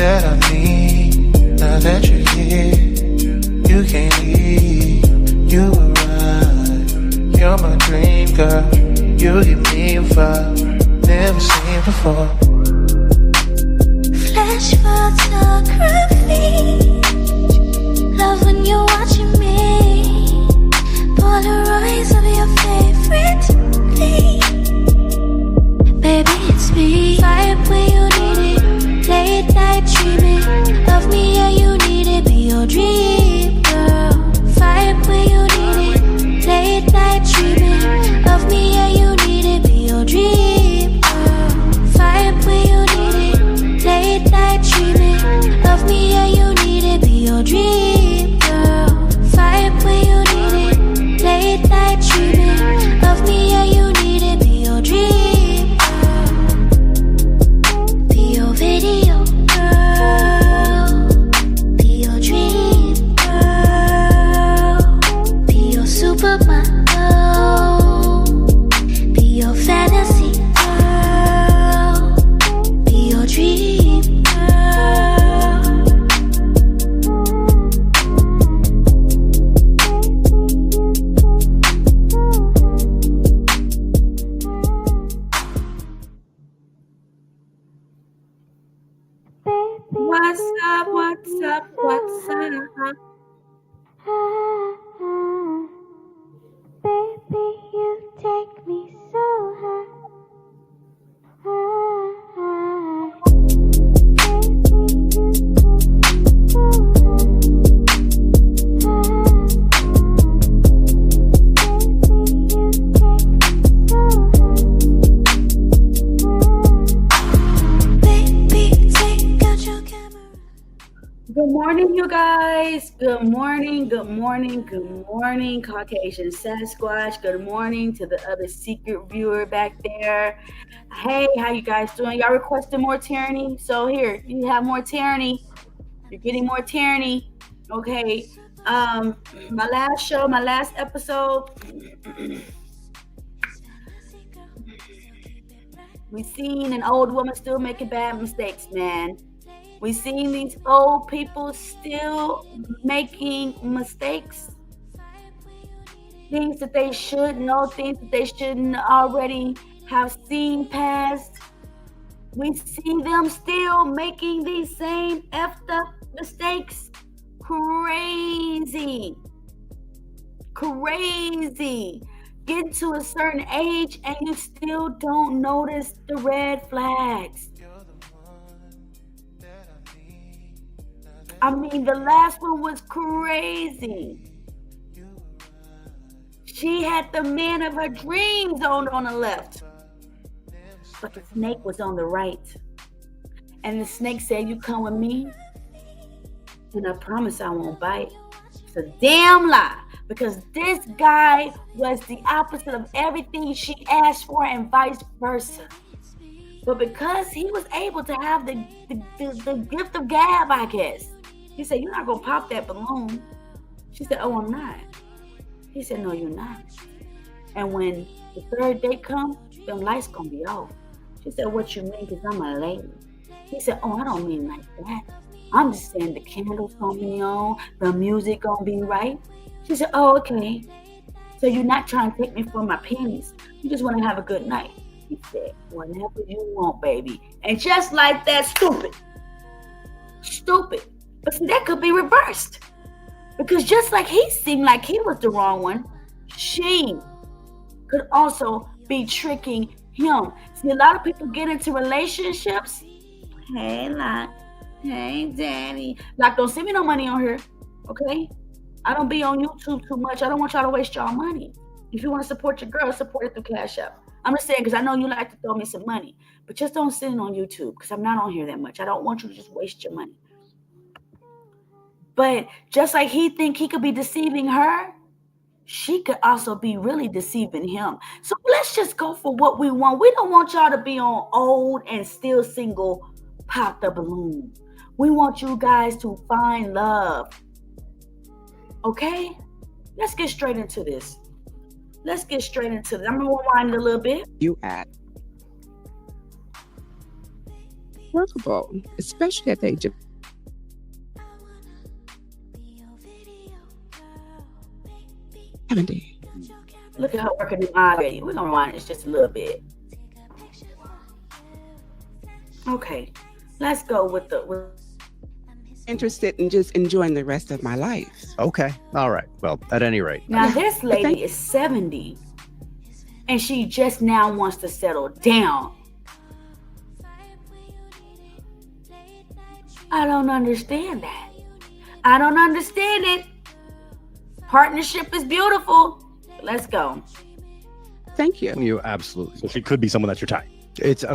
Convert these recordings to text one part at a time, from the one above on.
that I need. Now that you're here, you can't leave. You arrive, you're my dream girl. You give me a vibe never seen before. Flash photography, love when you're watching me. Polaroids of your favorite thing. Baby, it's me. Vibe when you need it. Late night dreaming of me, yeah, you need it. Be your dream girl. Vibe when you need it. Late night dreaming of me, yeah, you need it. Be your dream girl. Vibe when you need it. Late night dreaming of me, yeah, you need it. Be your dream girl. Vibe when you need it. Late night dreaming of me, yeah, you need it. Be your dream girl. Be your video girl. Be your dream girl. Be your supermodel. Be your fantasy girl. Be your dream girl. What's up? What's up? What's up? Baby, you take me so high. Baby, take out your camera. Good morning, you guys. Good morning, good morning, good morning, Caucasian Sasquatch. Good morning to the other secret viewer back there. Hey, how you guys doing? Y'all requested more tyranny, so here you have more tyranny. You're getting more tyranny. Okay. My last episode, we seen an old woman still making bad mistakes, man. We seen these old people still making mistakes. Things that they should know, things that they shouldn't already have seen past. We see them still making these same effed up mistakes. Crazy. Crazy. Get to a certain age and you still don't notice the red flags. I mean, the last one was crazy. She had the man of her dreams on the left, but the snake was on the right. And the snake said, you come with me, and I promise I won't bite. It's a damn lie, because this guy was the opposite of everything she asked for and vice versa. But because he was able to have the gift of gab, I guess, he said, you're not going to pop that balloon. She said, oh, I'm not. He said, no, you're not. And when the third date comes, them lights going to be off. She said, what you mean? Because I'm a lady. He said, oh, I don't mean like that. I'm just saying the candles going to be on, the music going to be right. She said, oh, okay. So you're not trying to take me for my pennies. You just want to have a good night. He said, whatever you want, baby. And just like that, stupid. But see, that could be reversed. Because just like he seemed like he was the wrong one, she could also be tricking him. See, a lot of people get into relationships. Hey, Lot. Hey, Daddy. Like, don't send me no money on here, okay? I don't be on YouTube too much. I don't want y'all to waste y'all money. If you want to support your girl, support it through Cash App. I'm just saying, because I know you like to throw me some money. But just don't send it on YouTube, because I'm not on here that much. I don't want you to just waste your money. But just like he think he could be deceiving her, she could also be really deceiving him. So let's just go for what we want. We don't want y'all to be on old and still single, pop the balloon. We want you guys to find love. Okay? Let's get straight into this. I'm going to rewind it a little bit. You at workable, especially at the age of 70. Look at her working the already. We're gonna rewind this just a little bit. Okay, let's go with Interested in just enjoying the rest of my life. Okay. All right. Well, at any rate. Now this lady is 70 and she just now wants to settle down. I don't understand that. I don't understand it. Partnership is beautiful. Let's go. Thank you. You absolutely. So she could be someone that's your type.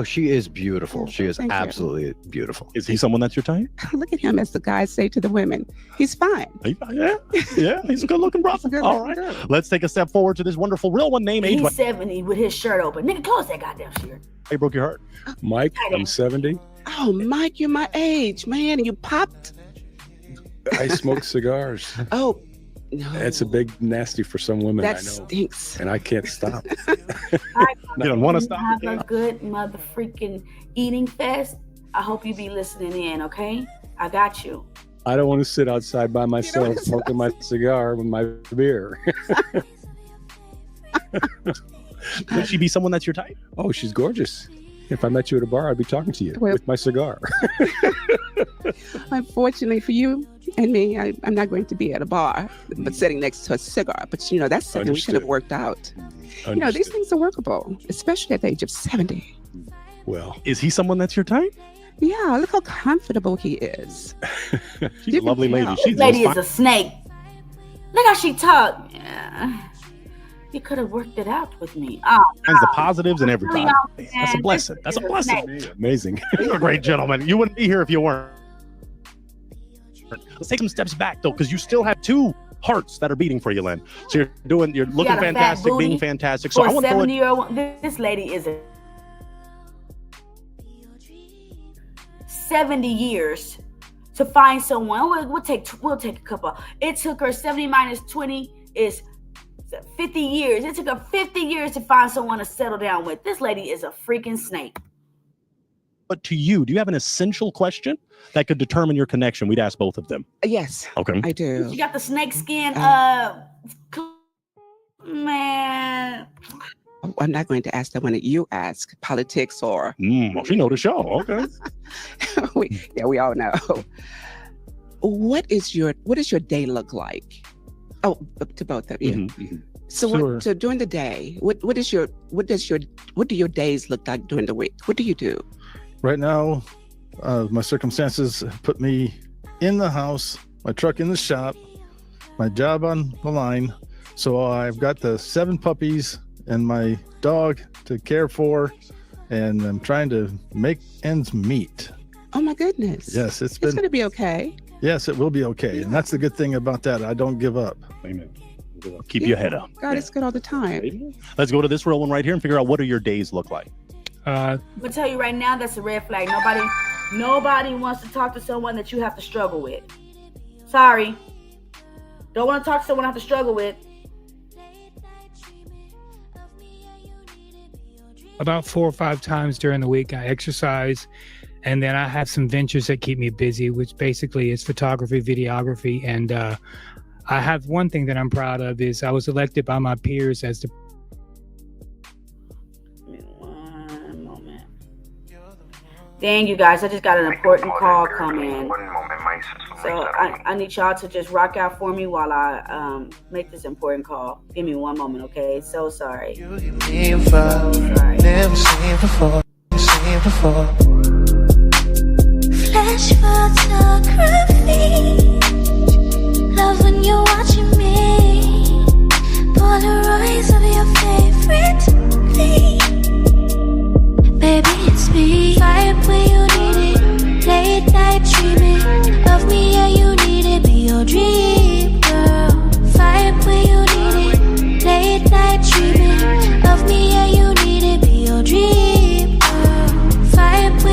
She is beautiful. She is Thank you. absolutely beautiful. Is he someone that's your type? Look at him, as the guys say to the women. He's fine. Yeah, he's a good looking brother. Good All looking right, girl. let's take a step forward to this wonderful real one named age. He's 70 with his shirt open. Nigga, close that goddamn shirt. Hey, broke your heart. Mike, I'm 70. Oh, Mike, you're my age, man. You popped. I smoke cigars. Oh, no. It's a big nasty for some women, That I know. stinks. And I can't stop. You don't want to stop. Have a good mother freaking eating fest. I hope you be listening in, okay? I got you. I don't want to sit outside by myself smoking my cigar with my beer. Could she be someone that's your type? Oh, she's gorgeous. If I met you at a bar, I'd be talking to you Well- with my cigar. Unfortunately for you and me, I'm not going to be at a bar, but sitting next to a cigar. But, that's something we could have Understood. worked out. These Understood. things are workable, especially at the age of 70. Well, Is he someone that's your type? Yeah, look how comfortable he is. She's a lovely lady. tell. She's This lady fine. is a snake. Look how she talk. Yeah. You could have worked it out with me. Oh, Finds the positives in everybody. Really, That's a man. blessing. That's a This is blessing. snake. amazing. You're a great gentleman. You wouldn't be here if you weren't. Let's take some steps back though, because you still have two hearts that are beating for you, Len. So you're looking got a fat fantastic, booty being fantastic. So For I a want to throw it. 70-year-old, this lady is 70 years to find someone. We'll take a couple. It took her 70 minus 20 is 50 years. It took her 50 years to find someone to settle down with. This lady is a freaking snake. But to you, do you have an essential question that could determine your connection? We'd ask both of them. Yes, Okay. I do. You got the snake skin. Man. I'm not going to ask the one that you ask, politics or Well, she know the show. Okay. we all know. What does your day look like? Oh, to both of you. Mhm. So Sure. so during the day, what do your days look like during the week? What do you do? Right now, my circumstances put me in the house, my truck in the shop, my job on the line. So I've got the 7 puppies and my dog to care for, and I'm trying to make ends meet. Oh my goodness. Yes, It's going to be okay. yes, it will be okay. And that's the good thing about that. I don't give up. Amen. Keep your head up. God is good all the time. Let's go to this real one right here and figure out what do your days look like. I'm gonna tell you right now, that's a red flag. Nobody wants to talk to someone that you have to struggle with. Sorry. Don't want to talk to someone I have to struggle with. About 4 or 5 times during the week, I exercise, and then I have some ventures that keep me busy, which basically is photography, videography, and I have one thing that I'm proud of is I was elected by my peers as the One moment. Dang, you guys, I just got an important call come in. So I need y'all to just rock out for me while I make this important call. Give me one moment, okay? So sorry. You give me a vibe never seen before. Flash photography. Love when you're watching me. Polaroids of your favorite thing. Baby, it's me. Vibe when you need it. Late night dreaming of me, yeah, you need it. Be your dream girl. Vibe when you need it. Late night dreaming of me, yeah, you need it. Be your dream girl. Vibe when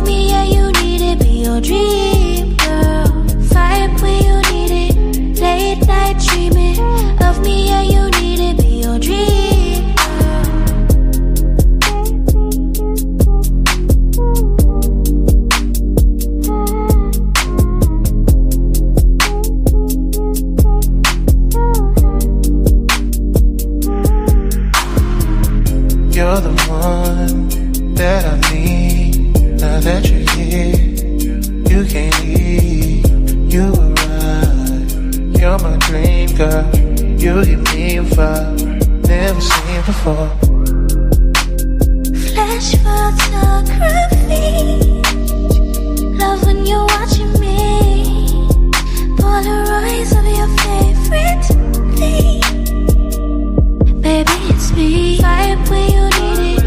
of me, yeah, you need it. Be your dream girl. Vibe when you need it. Late night dreaming of me, yeah, you need it. Be your dream girl. You're the one that I need. Now that you're here, you can't leave. You arrive. You're my dream girl. You give me a vibe never seen before. Flash photography. Love when you're watching me. Polaroids of your favorite thing. Baby, it's me. Vibe when you need it.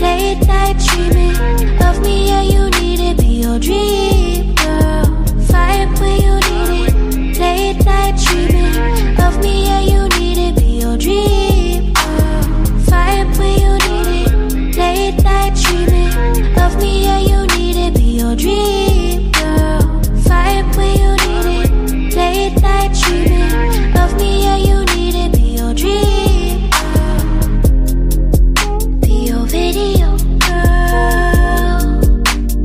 Late night dreaming of me, yeah, you need it. Be your dream girl. Vibe when you need it. Late night dreaming of me, yeah, you need it. Be your dream girl. Vibe when you need it. Late night dreaming of me, yeah, you need it. Be your dream girl. Vibe when you need it. Late night dreaming of me, yeah, you need it. Be your dream girl. Be your video girl.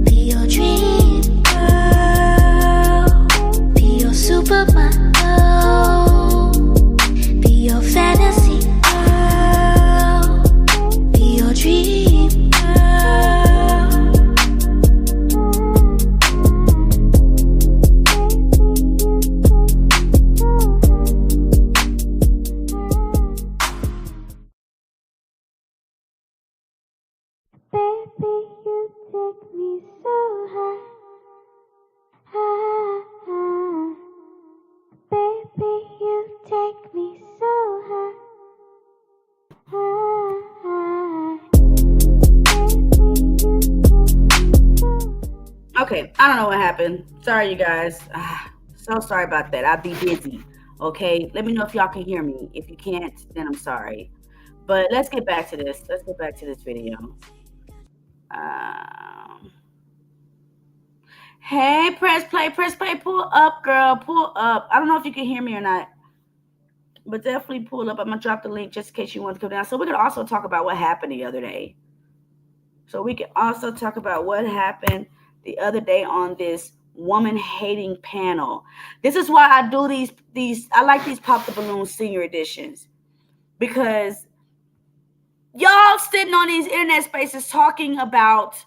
Be your dream girl. Be your supermodel. Be your fantasy girl. Be your dream girl. Baby, you take me so high, high, high. Baby, you take me so high, high, high. Okay, I don't know what happened. Sorry, you guys. So sorry about that. I'll be busy. Okay, let me know if y'all can hear me. If you can't, then I'm sorry. But let's get back to this. Let's get back to this video. Hey, press play, pull up, girl, pull up. I don't know if you can hear me or not, but definitely pull up. I'm gonna drop the link just in case you want to come down. So we could also talk about what happened the other day. So we can also talk about what happened the other day on this woman-hating panel. This is why I do these. I like these Pop the Balloon senior editions, because y'all sitting on these internet spaces talking about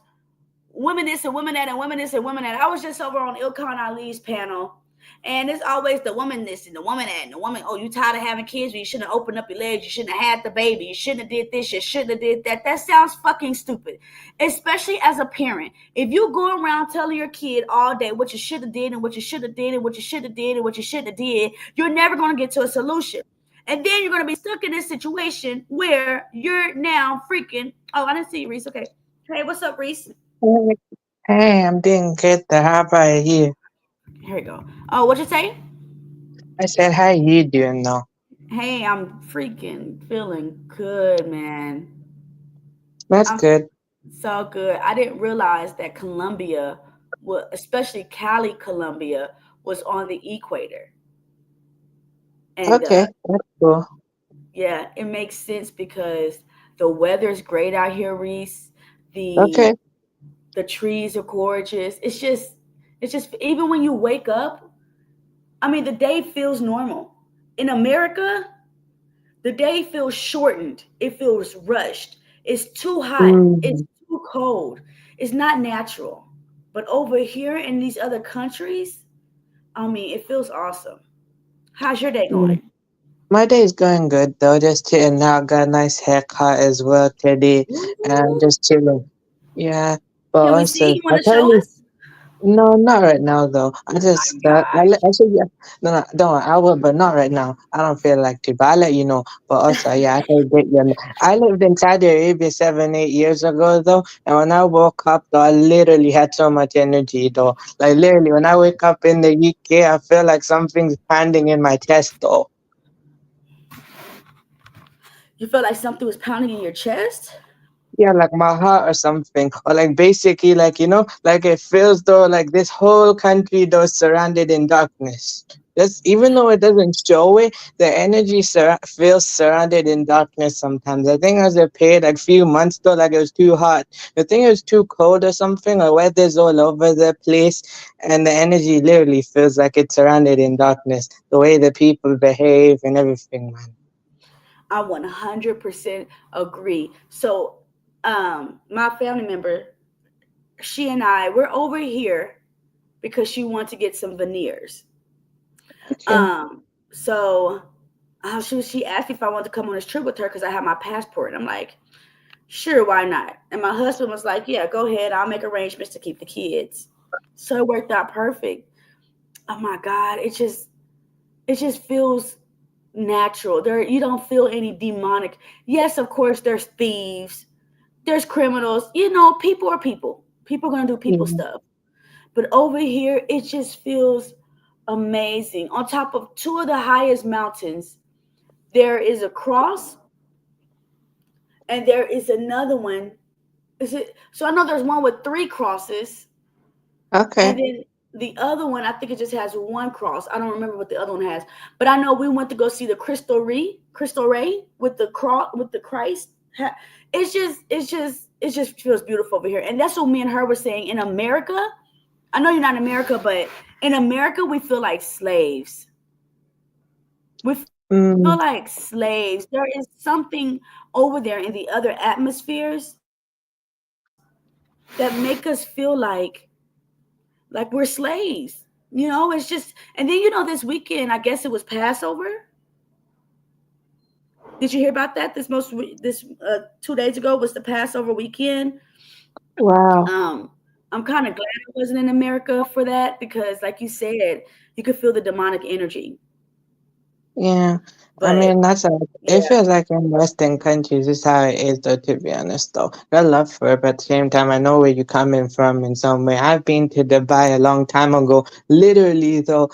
women this and women that and women this and women that. I was just over on Ilkhan Ali's panel, and it's always the woman this and the woman that and the woman, oh, you tired of having kids? You shouldn't have opened up your legs. You shouldn't have had the baby. You shouldn't have did this. You shouldn't have did that. That sounds fucking stupid, especially as a parent. If you go around telling your kid all day what you should have did and what you should have did and what you should have did and what you should have did, you're never going to get to a solution. And then you're going to be stuck in this situation where you're now freaking, oh, I didn't see you, Reese. Okay. Hey, what's up, Reese? Hey, I'm doing good. How about you? Here we go. Oh, what you say? I said, how you doing now? Hey, I'm freaking feeling good, man. That's good. So good. I didn't realize that Colombia, especially Cali, Colombia, was on the equator. And, okay, that's cool. Yeah, it makes sense because the weather's great out here, Reese. Okay. The trees are gorgeous. It's just even when you wake up, I mean, the day feels normal. In America, the day feels shortened. It feels rushed. It's too hot. It's too cold. It's not natural. But over here in these other countries, I mean, it feels awesome. How's your day going? My day is going good though. Just chilling out. Got a nice haircut as well today, and just chilling. Yeah. But Can we also, see? You want to show us? no, not right now though. I just actually, yeah, no, don't worry, I will, but not right now. I don't feel like to, but I'll let you know. But also, yeah, I can get you. I lived in Saudi Arabia 7-8 years ago though, and when I woke up though, I literally had so much energy though. Like literally, when I wake up in the UK, I feel like something's pounding in my chest though. You feel like something was pounding in your chest? yeah, like my heart or something, or like basically like like it feels though like this whole country though is surrounded in darkness. Just even though it doesn't show it, the energy feels surrounded in darkness sometimes. I think as a period like few months though, like it was too hot. I think it was too cold or something, or weather's all over the place, and the energy literally feels like it's surrounded in darkness. The way the people behave and everything, man. I 100% agree. So, my family member, she and we're over here because she wanted to get some veneers. So she asked me if I wanted to come on this trip with her because I have my passport. And I'm like, sure, why not? And my husband was like, yeah, go ahead. I'll make arrangements to keep the kids. So it worked out perfect. Oh my God, it just feels natural. You don't feel any demonic. Yes, of course, there's thieves, there's criminals. People are people. People are gonna do people stuff. But over here, it just feels amazing. On top of two of the highest mountains, there is a cross, and there is another one. So I know there's one with 3 crosses. Okay. And then the other one, I think it just has 1 cross. I don't remember what the other one has. But I know we went to go see the Cristo Rey with the cross, with the Christ. It just feels beautiful over here. And that's what me and her were saying. In America, I know you're not in America, but in America, we feel like slaves. We feel like slaves. There is something over there in the other atmospheres that make us feel like we're slaves. It's just, and then this weekend, I guess it was Passover. Did you hear about that? This 2 days ago was the Passover weekend. Wow. I'm kind of glad I wasn't in America for that because, like you said, you could feel the demonic energy. Yeah. But, I mean, it feels like in Western countries, this is how it is, though, to be honest, though. I love for it, but at the same time, I know where you're coming from in some way. I've been to Dubai a long time ago. Literally, though,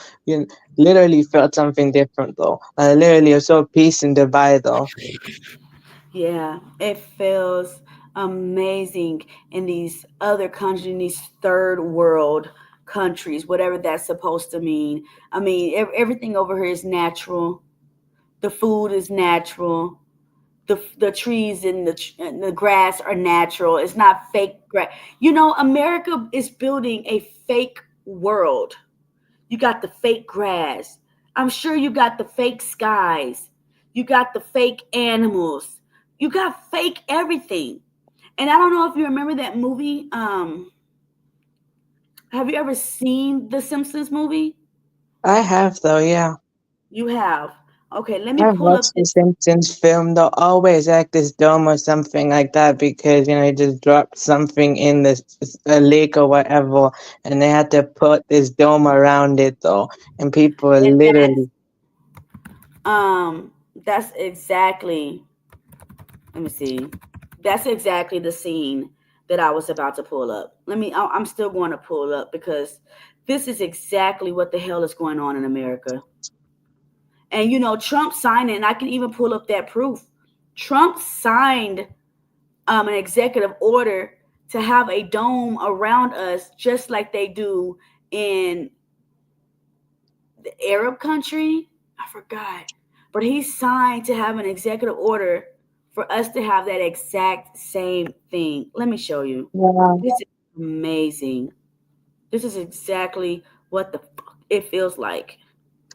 literally felt something different, though. I literally saw peace in Dubai, though. Yeah, it feels amazing in these other countries, in these third world countries, whatever that's supposed to mean. I mean, everything over here is natural. The food is natural. The trees and the grass are natural. It's not fake grass. America is building a fake world. You got the fake grass. I'm sure you got the fake skies. You got the fake animals. You got fake everything. And I don't know if you remember that movie. Have you ever seen the Simpsons movie? I have, though, yeah. You have. Okay, let me I've pull up watched the this. Simpsons film. They'll always act this dome or something like that because he just dropped something in a lake or whatever, and they had to put this dome around it though, and people are And literally. That's exactly. Let me see. That's exactly the scene that I was about to pull up. I'm still going to pull up because this is exactly what the hell is going on in America. And Trump signed it, and I can even pull up that proof. Trump signed an executive order to have a dome around us, just like they do in the Arab country. I forgot, but he signed to have an executive order for us to have that exact same thing. Let me show you. Wow. This is amazing. This is exactly what it feels like.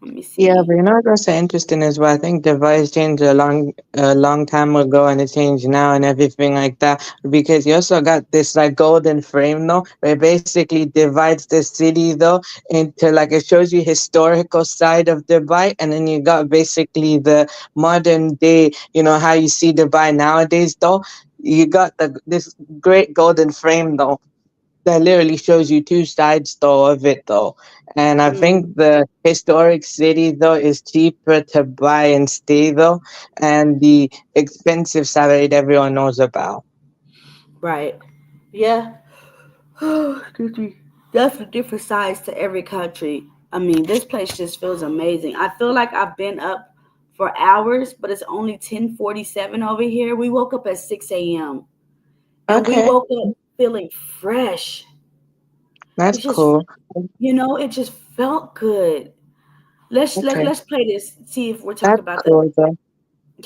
Let me see. Yeah, but what's also interesting as well? I think device changed a long time ago, and it changed now and everything like that. Because you also got this like golden frame though, where it basically divides the city though into like it shows you historical side of Dubai, and then you got basically the modern day. How you see Dubai nowadays though. You got this great golden frame though. That literally shows you 2 sides though of it though. And I think the historic city though is cheaper to buy and stay though, and the expensive side everyone knows about. Right. Yeah. Excuse me. That's the different sides to every country. I mean, this place just feels amazing. I feel like I've been up for hours, but it's only 10:47 over here. We woke up at 6 a.m. And we Okay, woke up feeling fresh. that's It just, cool. it just felt good. Let's Okay, let's play this. See if we're talking that's about the cool though.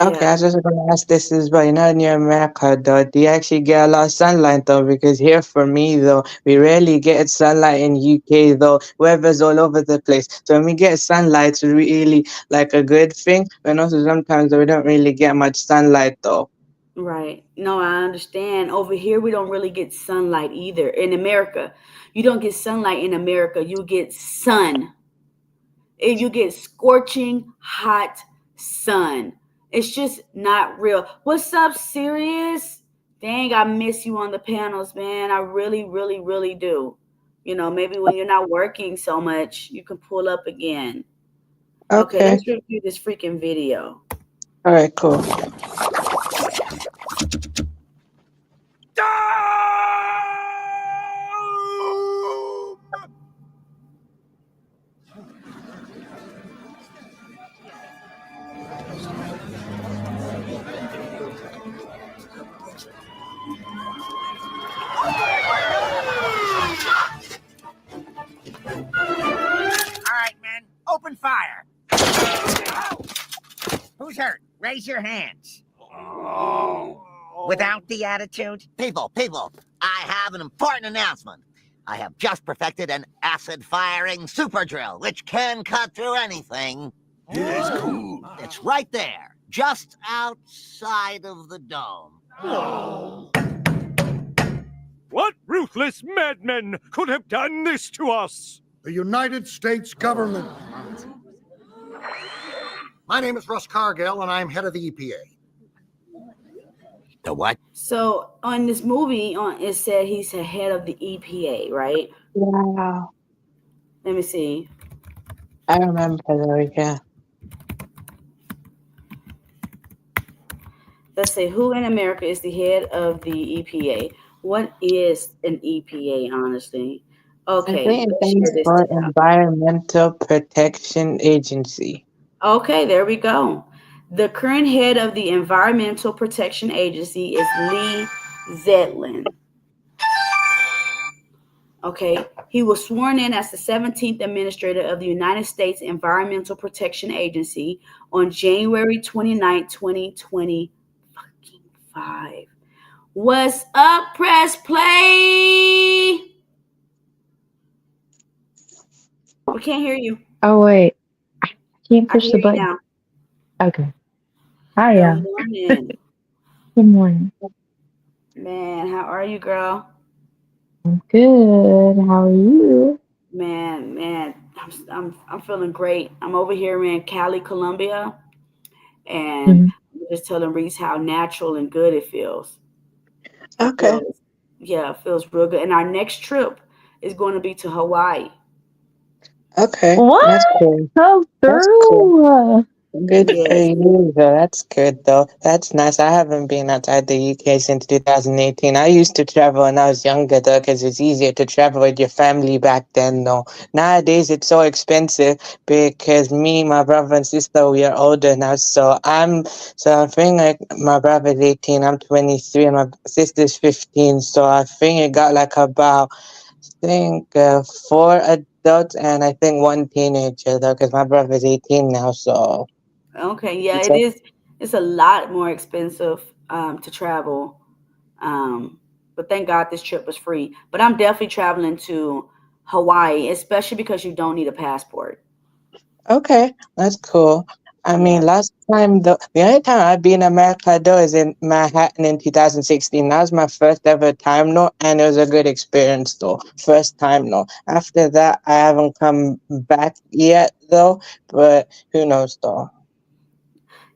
Okay, I yeah. was just gonna ask this as well. In America though, do you actually get a lot of sunlight though? Because here for me though, we rarely get sunlight in UK though. Weather's all over the place. So when we get sunlight, it's really like a good thing. But also sometimes we don't really get much sunlight though. Right. No, I understand. Over here, we don't really get sunlight either. In America, you don't get sunlight in America. You get sun. You get scorching hot sun. It's just not real. What's up, Sirius? Dang, I miss you on the panels, man. I really, really, really do. Maybe when you're not working so much, you can pull up again. Okay, Okay. let's review this freaking video. All right, cool. All right, men, open fire. Who's hurt? Raise your hands. Without the attitude? People, I have an important announcement. I have just perfected an acid-firing super drill, which can cut through anything. Yes, cool. It's right there, just outside of the dome. What ruthless madmen could have done this to us? The United States government. My name is Russ Cargill, and I'm head of the EPA. The what? So on this movie, it said he's the head of the EPA, right? Wow. Let me see. I remember though, yeah. Let's say who in America is the head of the EPA? What is an EPA, honestly? Okay. I think let's it's share this for out. Environmental Protection Agency. Okay, there we go. The current head of the Environmental Protection Agency is Lee Zetlin. Okay, he was sworn in as the 17th administrator of the United States Environmental Protection Agency on January 29, 2025. What's up, press play? We can't hear you. Oh wait, I can't I push hear the you button. now. Okay. Hi, Good yeah. morning. Good morning. Man, how are you, girl? I'm good. How are you? Man, I'm feeling great. I'm over here in Cali, Colombia, and I'm just telling Reese how natural and good it feels. Okay. It feels real good. And our next trip is going to be to Hawaii. Okay. What? That's cool. Go That's cool. through. Good for Yes. you, though. That's good, though. That's nice. I haven't been outside the UK since 2018. I used to travel when I was younger, though, because it's easier to travel with your family back then, though. Nowadays, it's so expensive because me, my brother and sister, we are older now. So I think like my brother's 18, I'm 23, and my sister's 15. So I think it got like about, 4 adults and I think 1 teenager, though, because my brother's 18 now, so. Okay, yeah, It's it is. It's a lot more expensive to travel. But thank God this trip was free. But I'm definitely traveling to Hawaii, especially because you don't need a passport. Okay, that's cool. I mean, last time, the only time I've been in America, though, is in Manhattan in 2016. That was my first ever time, though, and it was a good experience, though. First time, though. After that, I haven't come back yet, though, but who knows, though.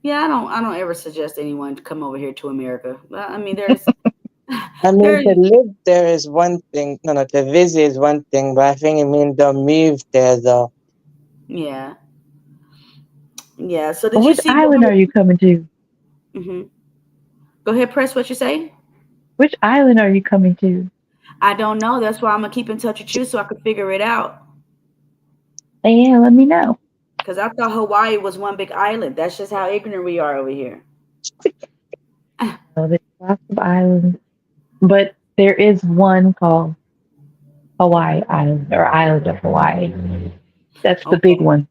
Yeah, I don't ever suggest anyone to come over here to America. Well, I mean, there's I mean, to live there is one thing. No, to visit is one thing, but I think it means they'll move there, though. yeah. Yeah. So did you Which see island are you coming to? Mm-hmm. Go ahead, press what you say. Which island are you coming to? I don't know. That's why I'm gonna keep in touch with you so I can figure it out. Yeah, let me know. Because I thought Hawaii was one big island. That's just how ignorant we are over here. Oh, there's lots of islands. but there is one called Hawaii Island or Island of Hawaii. That's the big Okay. one.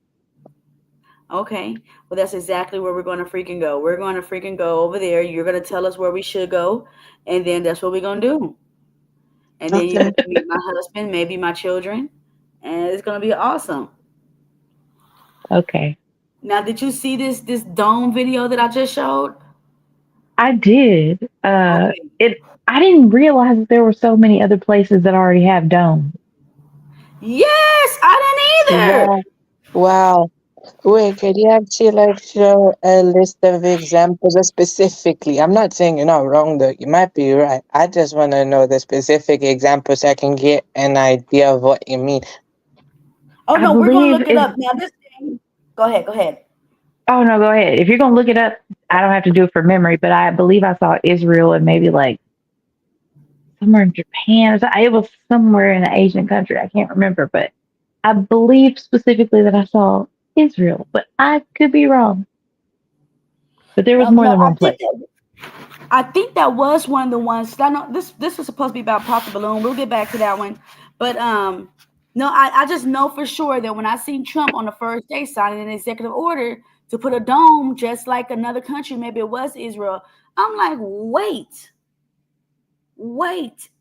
Okay. Well, that's exactly where we're going to freaking go. We're going to freaking go over there. You're going to tell us where we should go, and then that's what we're going to do. And then you Okay. get to meet my husband, maybe my children, and it's going to be awesome. Okay. Now, did you see this dome video that I just showed? I did. Okay. I didn't realize that there were so many other places that already have domes. Yes, I didn't either. Wow. Wow. Wait, could you actually like show a list of examples specifically? I'm not saying you're not wrong though. You might be right. I just want to know the specific examples so I can get an idea of what you mean. Oh I no, we're going to believe look it up now. This thing. Go ahead. Go ahead. Oh no, go ahead. If you're gonna look it up, I don't have to do it for memory, but I believe I saw Israel and maybe like somewhere in Japan or something. It was somewhere in an Asian country. I can't remember, but I believe specifically that I saw Israel, but I could be wrong. But there was more No, than one place. I think that was one of the ones. I know this was supposed to be about Pop the Balloon. We'll get back to that one, but no, I just know for sure that when I seen Trump on the first day signing an executive order to put a dome just like another country, maybe it was Israel. I'm like, wait,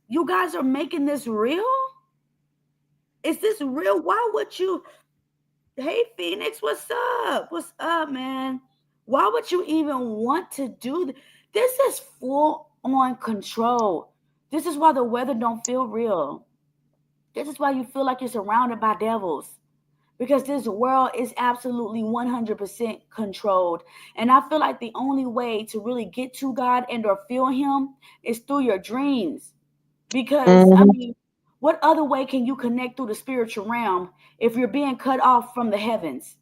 you guys are making this real? Is this real? Why would you? Hey, Phoenix, what's up? What's up, man? Why would you even want to do this? Is full on control. This is why the weather don't feel real. This is why you feel like you're surrounded by devils. Because this world is absolutely 100% controlled. And I feel like the only way to really get to God and or feel him is through your dreams. Because, I mean, what other way can you connect through the spiritual realm if you're being cut off from the heavens?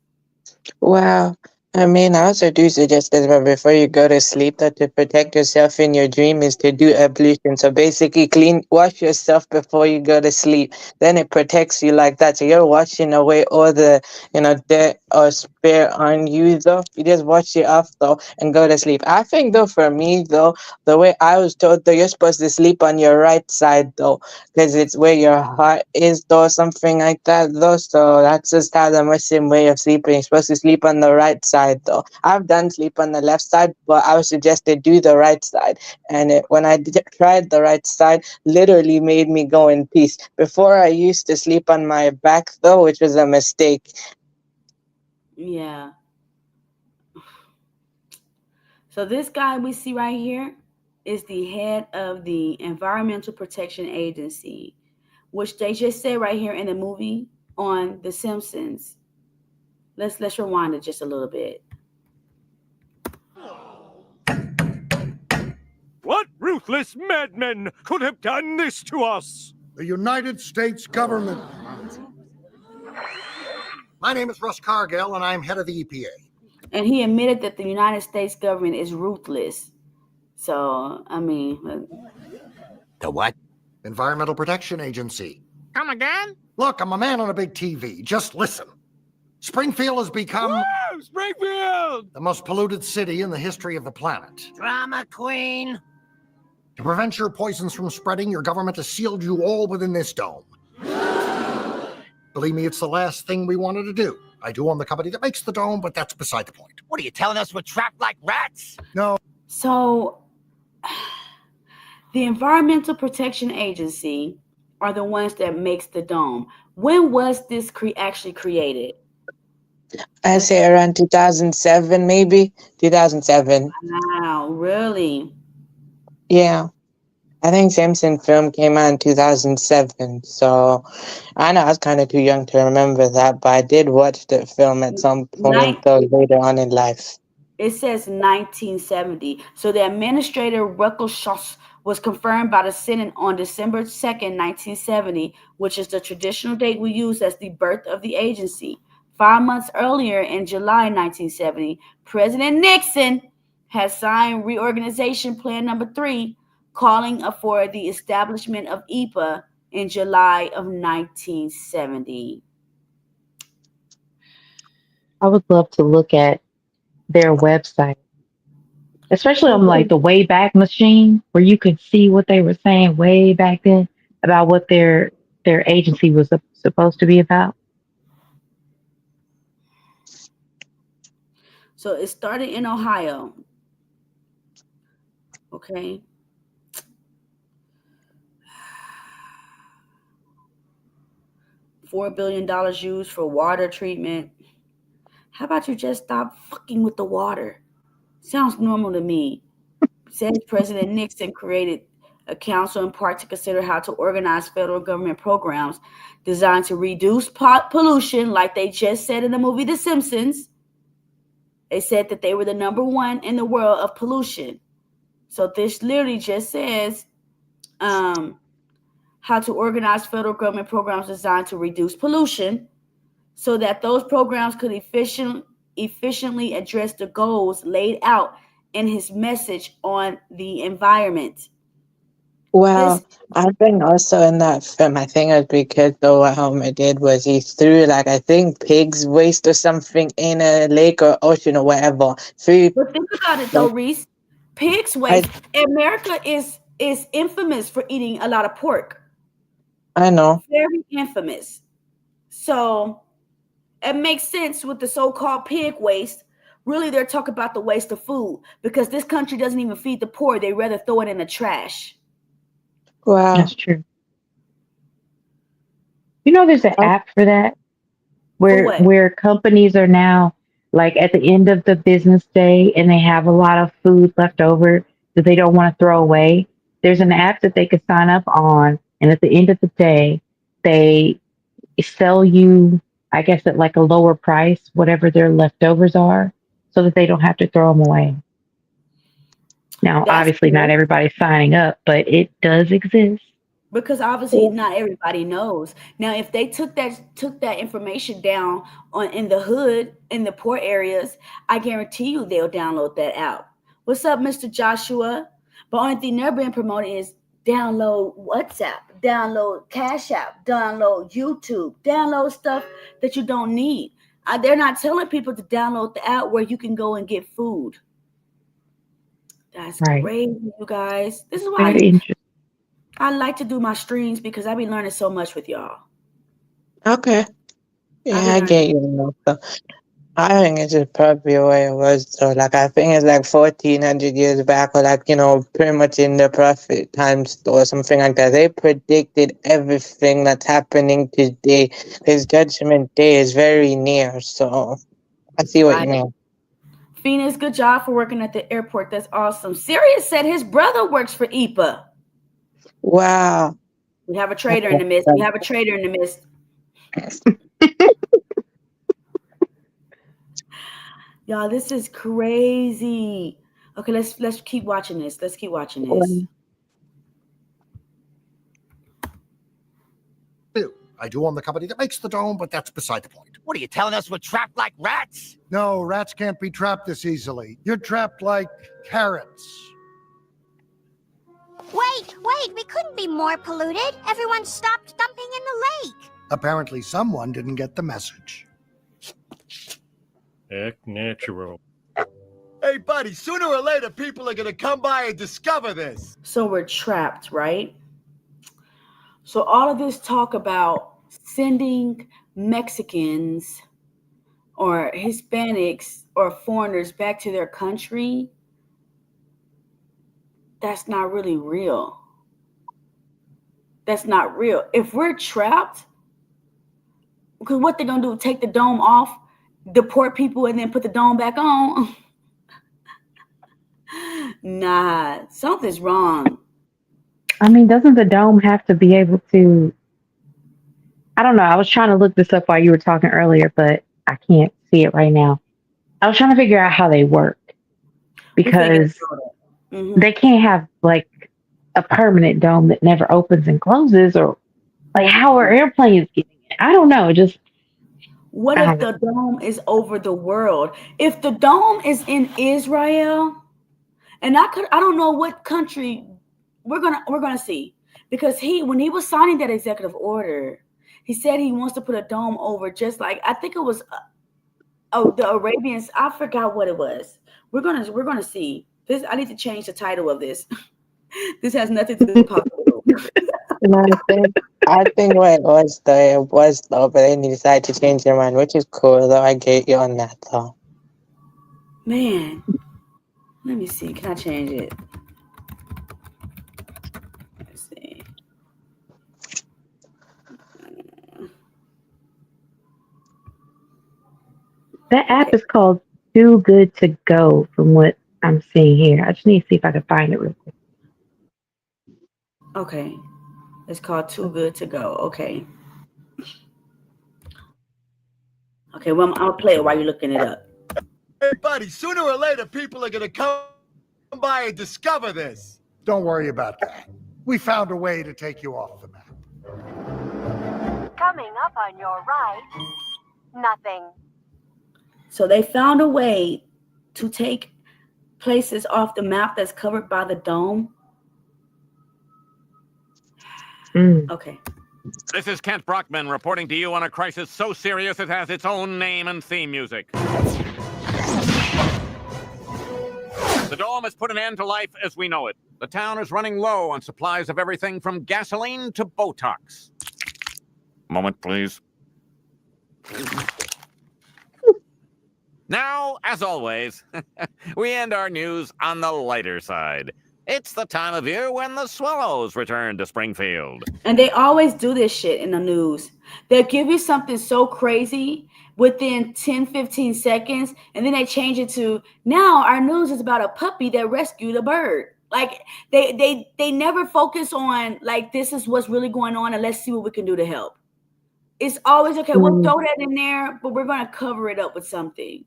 Wow. I mean, I also do suggest that before you go to sleep, that to protect yourself in your dream is to do ablution. So basically, wash yourself before you go to sleep. Then it protects you like that. So you're washing away all the, dirt or spirit on you, though. You just wash it off, though, and go to sleep. I think, though, for me, though, the way I was told, though, you're supposed to sleep on your right side, though, because it's where your heart is, though, something like that, though. So that's just how the Muslim way of sleeping. You're supposed to sleep on the right side, though. I've done sleep on the left side, but I was suggested do the right side. And when I tried the right side, literally made me go in peace. Before I used to sleep on my back, though, which was a mistake. Yeah. So this guy we see right here is the head of the Environmental Protection Agency, which they just said right here in the movie on The Simpsons. Let's rewind it just a little bit. What ruthless madmen could have done this to us? The United States government. My name is Russ Cargill, and I'm head of the EPA. And he admitted that the United States government is ruthless. So, I mean... The what? Environmental Protection Agency. Come again? Look, I'm a man on a big TV. Just listen. Springfield has become... Woo! Springfield! The most polluted city in the history of the planet. Drama queen. To prevent your poisons from spreading, your government has sealed you all within this dome. Believe me, it's the last thing we wanted to do. I do own the company that makes the dome, but that's beside the point. What are you telling us? We're trapped like rats? No. So, the Environmental Protection Agency are the ones that makes the dome. When was this actually created? I say around 2007, maybe 2007. Wow, really? Yeah. I think Simpson film came out in 2007, so I know I was kind of too young to remember that, but I did watch the film at some point though, later on in life. It says 1970. So the administrator Ruckelshaus was confirmed by the Senate on December 2nd, 1970, which is the traditional date we use as the birth of the agency. 5 months earlier, in July 1970, President Nixon had signed Reorganization Plan Number 3, calling for the establishment of EPA in July of 1970. I would love to look at their website especially on like the Wayback Machine, where you could see what they were saying way back then about what their agency was supposed to be about. So it started in Ohio. Okay. $4 billion used for water treatment. How about you just stop fucking with the water? Sounds normal to me. Says President Nixon created a council in part to consider how to organize federal government programs designed to reduce pollution, like they just said in the movie The Simpsons. They said that they were the number one in the world of pollution. So this literally just says how to organize federal government programs designed to reduce pollution so that those programs could efficiently address the goals laid out in his message on the environment. Well, I think also in that film, I think it was because though what Homer did was he threw like I think pig's waste or something in a lake or ocean or whatever. But think about it though, Reese. Pig's waste. America is infamous for eating a lot of pork. I know. Very infamous. So it makes sense with the so-called pig waste. Really, they're talking about the waste of food because this country doesn't even feed the poor. They rather throw it in the trash. Wow. That's true. You know, there's an app for that where companies are now like at the end of the business day and they have a lot of food left over that they don't want to throw away. There's an app that they could sign up on, and at the end of the day, they sell you, I guess, at like a lower price, whatever their leftovers are, so that they don't have to throw them away. Now, obviously, not everybody's signing up, but it does exist. Because obviously not everybody knows. Now, if they took that information down in the hood, in the poor areas, I guarantee you they'll download that app. What's up, Mr. Joshua? But only thing they're being promoted is download WhatsApp, download Cash App, download YouTube, download stuff that you don't need. They're not telling people to download the app where you can go and get food. That's crazy, you guys. This is why I like to do my streams because I be learning so much with y'all. Okay. Yeah, I get you. I think it's just probably the way it was. So, like, I think it's like 1400 years back, or like, you know, pretty much in the prophet times or something like that. They predicted everything that's happening today. His judgment day is very near. So, I see what you mean. Phoenix, good job for working at the airport. That's awesome. Sirius said his brother works for EPA. Wow. We have a traitor in the midst. We have a traitor in the midst. Y'all, this is crazy. Okay, let's keep watching this. Let's keep watching this. I do own the company that makes the dome, but that's beside the point. What are you telling us? We're trapped like rats? No, rats can't be trapped this easily. You're trapped like carrots. Wait, we couldn't be more polluted. Everyone stopped dumping in the lake. Apparently someone didn't get the message. Act natural. Hey, buddy, sooner or later, people are going to come by and discover this. So we're trapped, right? So all of this talk about sending Mexicans or Hispanics or foreigners back to their country, that's not really real. That's not real. If we're trapped, because what they're going to do, take the dome off, deport people, and then put the dome back on? Nah, something's wrong. I mean, doesn't the dome have to be able to? I don't know. I was trying to look this up while you were talking earlier, but I can't see it right now. I was trying to figure out how they work because they can't have like a permanent dome that never opens and closes, or like how are airplanes getting it? I don't know. Just what if the dome is over the world? If the dome is in Israel, and I don't know what country. We're gonna see, because when he was signing that executive order, he said he wants to put a dome over, just like I think it was the Arabians. I forgot what it was. We're gonna see. This I need to change the title of this. This has nothing to do with hospital. No, I think what it was though, but then you decided to change your mind, which is cool though. I get you on that though. Man, let me see. Can I change it? Let's see. That app is called Too Good to Go, from what I'm seeing here. I just need to see if I can find it real quick. Okay. It's called Too Good to Go. Okay. Okay, well, I'll play it while you're looking it up. Hey, buddy, sooner or later, people are going to come by and discover this. Don't worry about that. We found a way to take you off the map. Coming up on your right, nothing. So they found a way to take places off the map that's covered by the dome. Okay. This is Kent Brockman reporting to you on a crisis so serious it has its own name and theme music. The dome has put an end to life as we know it. The town is running low on supplies of everything from gasoline to Botox. Moment, please. Now, as always, we end our news on the lighter side. It's the time of year when the swallows return to Springfield. And they always do this shit in the news. They'll give you something so crazy within 10, 15 seconds, and then they change it to, now our news is about a puppy that rescued a bird. Like, they never focus on, like, this is what's really going on, and let's see what we can do to help. It's always, okay, we'll throw that in there, but we're going to cover it up with something.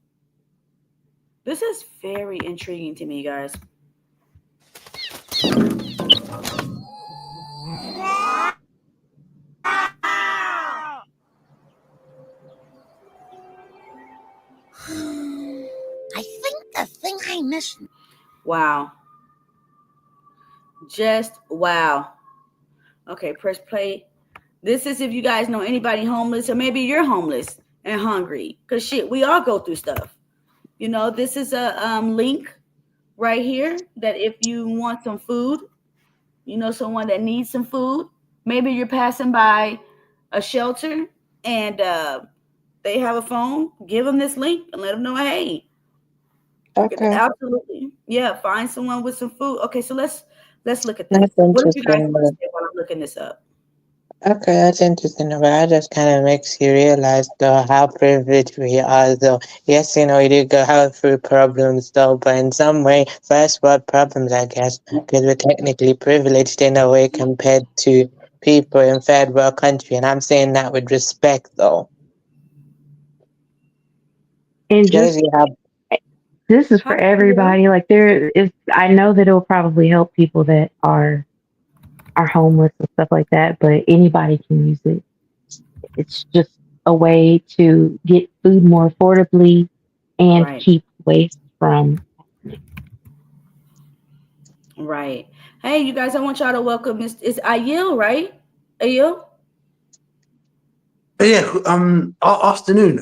This is very intriguing to me, guys. I think the thing I missed. Wow. Just wow. Okay, press play. This is if you guys know anybody homeless, or maybe you're homeless and hungry. Because shit, we all go through stuff. You know, this is a link right here that if you want some food, you know, someone that needs some food, maybe you're passing by a shelter and they have a phone, give them this link and let them know, hey, okay, absolutely, yeah, find someone with some food. Okay, so let's look at this. That's What do you guys interesting. want to say while I'm looking this up? Okay, that's interesting. But that just kind of makes you realize, though, how privileged we are, though. Yes, you know, we do go have through problems, though, but in some way, first world problems, I guess, because we're technically privileged in a way compared to people in third world country, and I'm saying that with respect, though. And just, this is for everybody. Like, there is, I know that it'll probably help people that are homeless and stuff like that, but anybody can use it. It's just a way to get food more affordably and keep waste from happening. Right. Hey, you guys, I want y'all to welcome it's Ayil, right? Ayil? Yeah, afternoon,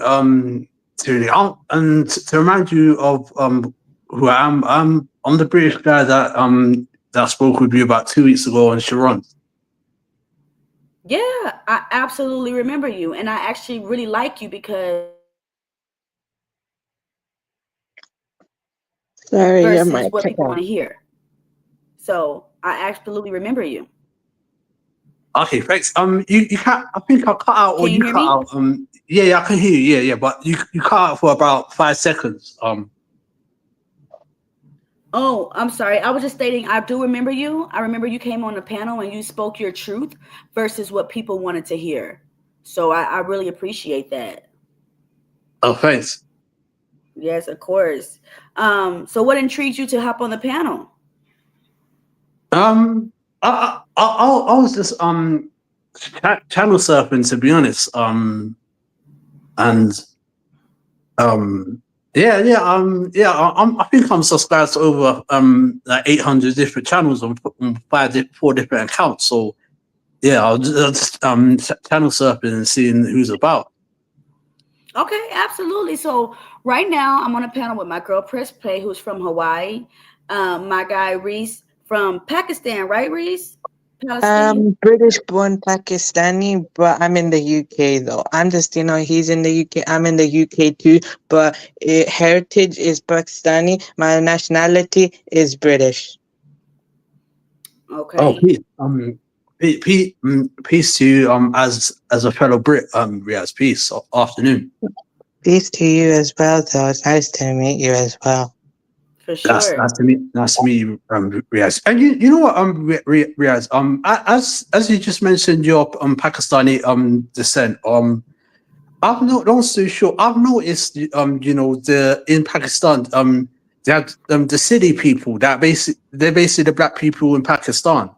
Tony. And to remind you of who I am, I'm the British guy that that spoke with you about 2 weeks ago on Sharon. Yeah, I absolutely remember you, and I actually really like you because versus what people want to hear. So I absolutely remember you. Okay, thanks. You can't. I think I cut out, or you cut out. Yeah, I can hear you. Yeah, but you cut out for about 5 seconds. Oh, I'm sorry. I was just stating I do remember you. I remember you came on the panel and you spoke your truth versus what people wanted to hear. So I really appreciate that. Oh, thanks. Yes, of course. So what intrigued you to hop on the panel? I was just channel surfing, to be honest. I think I'm subscribed to over like 800 different channels on 4 different accounts. So yeah, I'll just channel surfing and seeing who's about. Okay, absolutely. So right now I'm on a panel with my girl Press Play, who's from Hawaii. my guy Reese from Pakistan, right, Reese? Palestine. British born Pakistani, but I'm in the UK though. I'm just, he's in the UK. I'm in the UK too, but heritage is Pakistani. My nationality is British. Okay. Oh, peace to you. As a fellow Brit, Riaz, peace. Afternoon. Peace to you as well, though. It's nice to meet you as well. For sure. Nice to meet you, Riaz. And you know what, Riaz, as you just mentioned your Pakistani descent, I'm not so sure. I've noticed in Pakistan they have the city people they're basically the black people in Pakistan.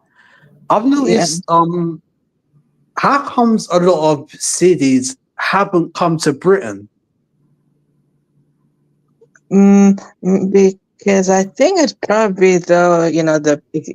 I've noticed how comes a lot of cities haven't come to Britain? Because I think it's probably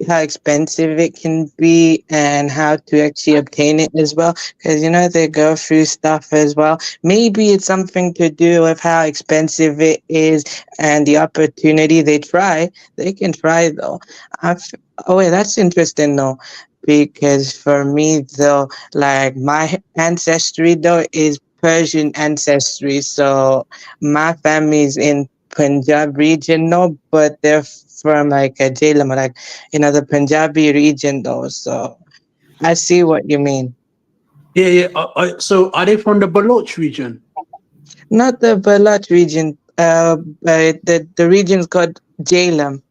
how expensive it can be and how to actually obtain it as well. Because they go through stuff as well. Maybe it's something to do with how expensive it is and the opportunity they can try though. That's interesting though. Because for me though, like my ancestry though is Persian ancestry, so my family's in Punjab region, no, but they're from like a Jhelum, like the Punjabi region though. So I see what you mean. Yeah. So are they from the Baloch region? Not the Baloch region. But the region's called Jhelum.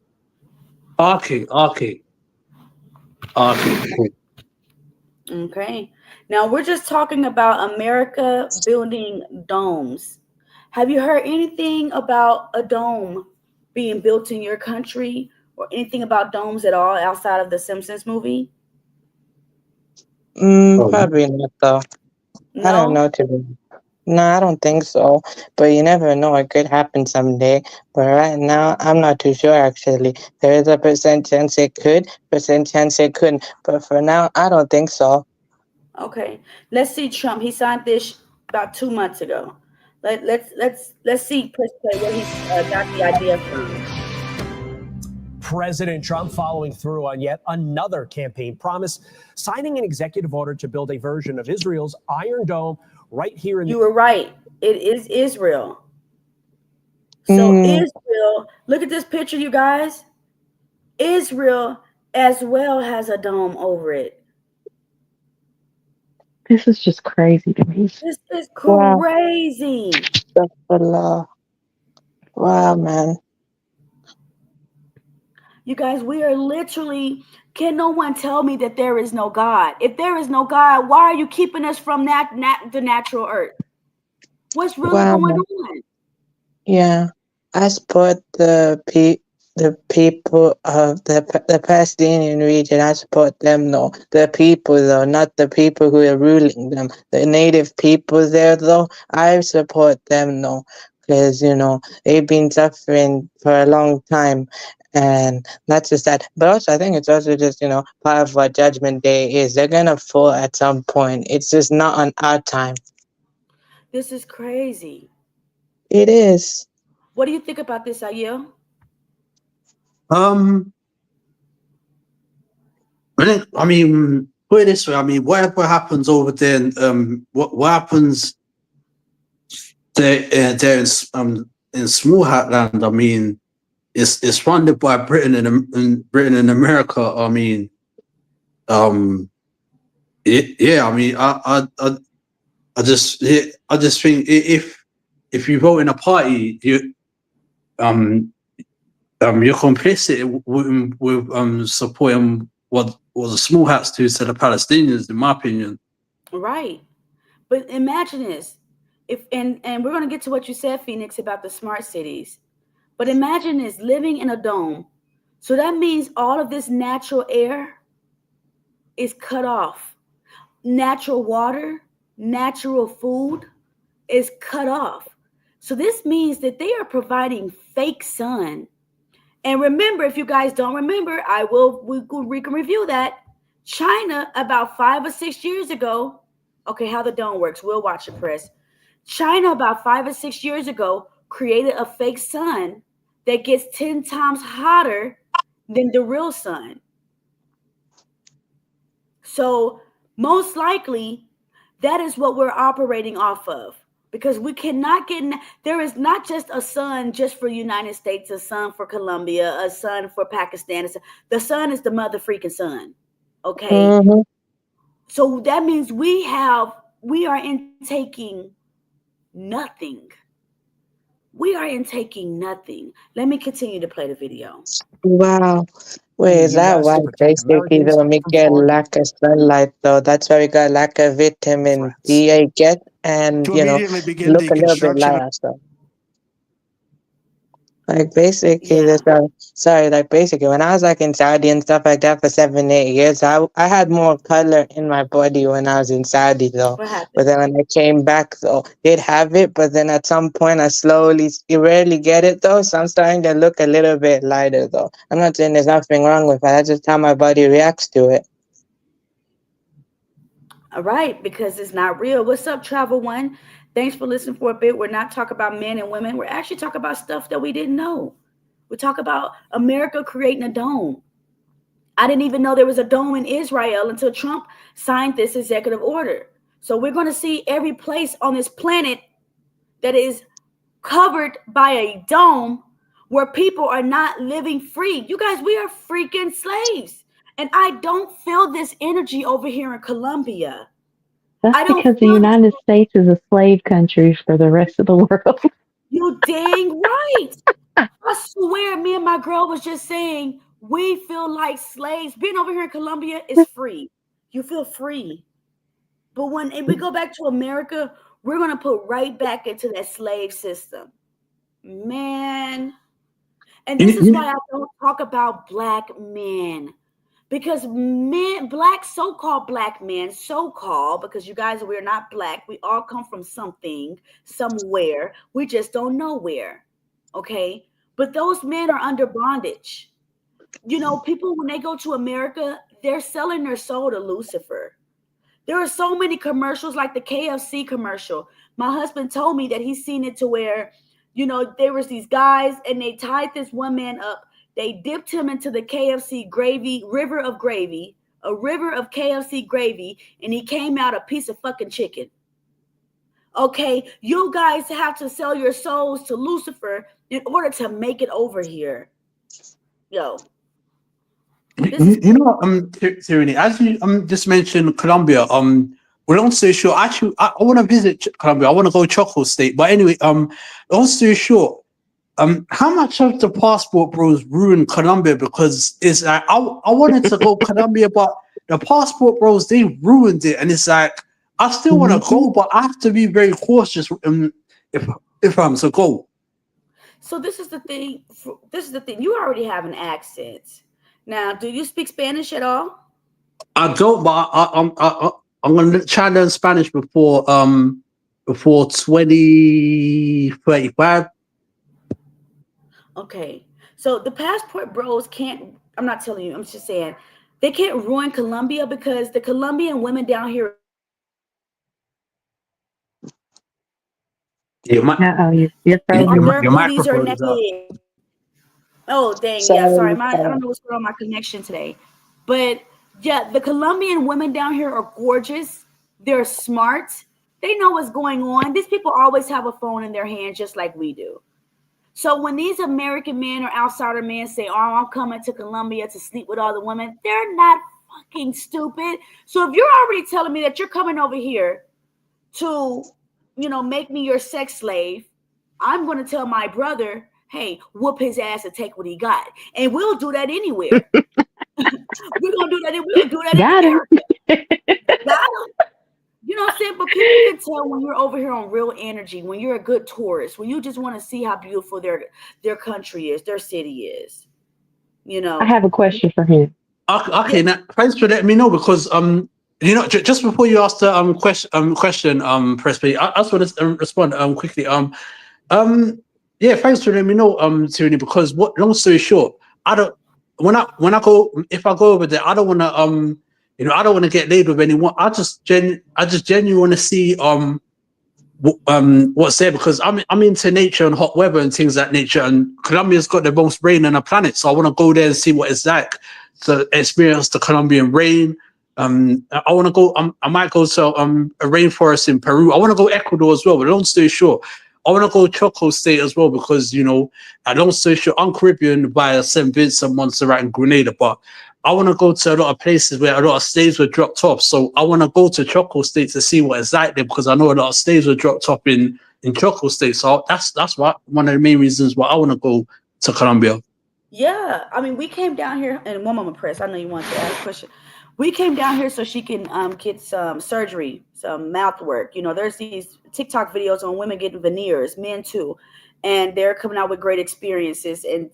Okay. Cool. Okay. Now we're just talking about America building domes. Have you heard anything about a dome being built in your country or anything about domes at all outside of the Simpsons movie? Probably not though. No? I don't know No, I don't think so. But you never know. It could happen someday. But right now, I'm not too sure actually. There is a % chance it could, % chance it couldn't. But for now, I don't think so. Okay. Let's see Trump. He signed this about 2 months ago. Let's see press play where he got the idea from. President Trump following through on yet another campaign promise, signing an executive order to build a version of Israel's Iron Dome right here in. You were right. It is Israel. So Israel, look at this picture, you guys. Israel as well has a dome over it. This is just crazy to me. This is crazy. Wow, man. You guys, we are literally, can no one tell me that there is no God? If there is no God, why are you keeping us from the natural earth? What's really going on? Yeah, I support the people of the Palestinian region. I support them though. The people though, not the people who are ruling them. The native people there though, I support them though. Because, they've been suffering for a long time. And not just that, but also I think it's also just, part of what Judgment Day is. They're going to fall at some point. It's just not on our time. This is crazy. It is. What do you think about this, Ayel? I mean, put it this way. I mean, whatever happens over there, what happens there in Small Hat Land, I mean, it's funded by Britain and Britain and America. I mean, I mean, I just think if you vote in a party, you're complicit with supporting what the Small Hats do to the Palestinians, in my opinion. Right, but imagine this. And we're going to get to what you said, Phoenix, about the smart cities. But imagine this, living in a dome. So that means all of this natural air is cut off. Natural water, natural food is cut off. So this means that they are providing fake sun. And remember, if you guys don't remember, we can review that. China, about 5 or 6 years ago, okay, how the dome works, we'll watch it, press. China, about 5 or 6 years ago, created a fake sun that gets 10 times hotter than the real sun. So most likely that is what we're operating off of, because we cannot get, there is not just a sun just for United States, a sun for Colombia, a sun for Pakistan. The sun is the mother freaking sun. Okay. Mm-hmm. So that means we are intaking nothing. We are intaking nothing. Let me continue to play the video. Wow. Wait, is that why basically they'll make you lack of sunlight though? That's why we got lack of vitamin D, I get, and To you know, immediately begin look a little bit deconstruction of- lighter. So. Like basically, Yeah. like basically, when I was like in Saudi and stuff like that for 7-8 years, I had more color in my body when I was in Saudi though. What happened? But then when I came back though, did have it, but then at some point you rarely get it though. So I'm starting to look a little bit lighter though. I'm not saying there's nothing wrong with that. That's just how my body reacts to it. All right, because it's not real. What's up, Travel One? Thanks for listening for a bit. We're not talking about men and women. We're actually talking about stuff that we didn't know. We talk about America creating a dome. I didn't even know there was a dome in Israel until Trump signed this executive order. So we're going to see every place on this planet that is covered by a dome where people are not living free. You guys, we are freaking slaves. And I don't feel this energy over here in Colombia. That's because the United States is a slave country for the rest of the world. You dang right. I swear, me and my girl was just saying, we feel like slaves. Being over here in Colombia is free. You feel free. But if we go back to America, we're going to put right back into that slave system. Man. And this is why I don't talk about black men. Because men, so-called black men, because you guys, we're not black. We all come from something, somewhere. We just don't know where. Okay? But those men are under bondage. You know, people, when they go to America, they're selling their soul to Lucifer. There are so many commercials, like the KFC commercial. My husband told me that he's seen it to where, you know, there was these guys and they tied this one man up. They dipped him into the KFC gravy, a river of KFC gravy, and he came out a piece of fucking chicken. Okay, you guys have to sell your souls to Lucifer in order to make it over here. Yo. You know, Tyranny, as you just mentioned Colombia, we're not so sure. Actually, I want to visit Colombia. I want to go Choco State. But anyway, not so sure. How much of the passport bros ruined Colombia? Because it's like I wanted to go Colombia, but the passport bros, they ruined it, and it's like I still want to go, but I have to be very cautious if I'm to go. So this is the thing. You already have an accent. Now, do you speak Spanish at all? I don't, but I'm going to try to learn Spanish before 2035. Okay, so the passport bros can't, I'm not telling you, I'm just saying, they can't ruin Colombia because the Colombian women down here. Your booties are naked. Oh, dang, yeah, sorry. I don't know what's going on with my connection today. But yeah, the Colombian women down here are gorgeous. They're smart. They know what's going on. These people always have a phone in their hand just like we do. So when these American men or outsider men say, oh, I'm coming to Colombia to sleep with all the women, they're not fucking stupid. So if you're already telling me that you're coming over here to, you know, make me your sex slave, I'm going to tell my brother, hey, whoop his ass and take what he got. And we'll do that anywhere. We're going to do that. We'll do that anywhere. Got him. You know what I'm saying? But people can tell when you're over here on real energy, when you're a good tourist, when you just want to see how beautiful their country is, their city is. You know. I have a question for him. Okay, now thanks for letting me know because you know, just before you ask the question, Presby, I just want to respond quickly. Yeah, thanks for letting me know, Tyranny, because long story short, if I go over there, I don't want to you know, I don't want to get laid with anyone. I just genuinely want to see what's there, because I'm into nature and hot weather and things like nature, and Colombia's got the most rain on the planet, so I want to go there and see what it's like to experience the Colombian rain. I want to go. I might go to a rainforest in Peru. I want to go Ecuador as well. But long story short, I want to go Choco State as well, because long story short, I'm Caribbean via St. Vincent, Montserrat, and Grenada, but I want to go to a lot of places where a lot of slaves were dropped off. So I want to go to Choco State to see what it's like there, because I know a lot of slaves were dropped off in Choco State. So that's what one of the main reasons why I want to go to Colombia. Yeah, I mean, we came down here, and one moment, Press. I know you want to ask a question. We came down here so she can get some surgery, some mouth work. There's these TikTok videos on women getting veneers, men too, and they're coming out with great experiences. And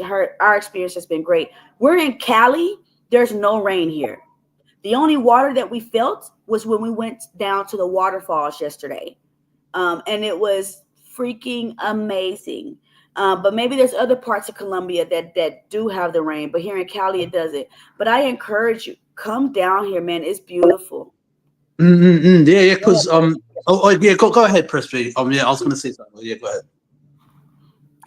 our experience has been great. We're in Cali. There's no rain here. The only water that we felt was when we went down to the waterfalls yesterday, and it was freaking amazing. But maybe there's other parts of Colombia that do have the rain, but here in Cali it doesn't. But I encourage you, come down here, man. It's beautiful. Yeah, because go ahead, Presby. I was going to say something. Yeah, go ahead.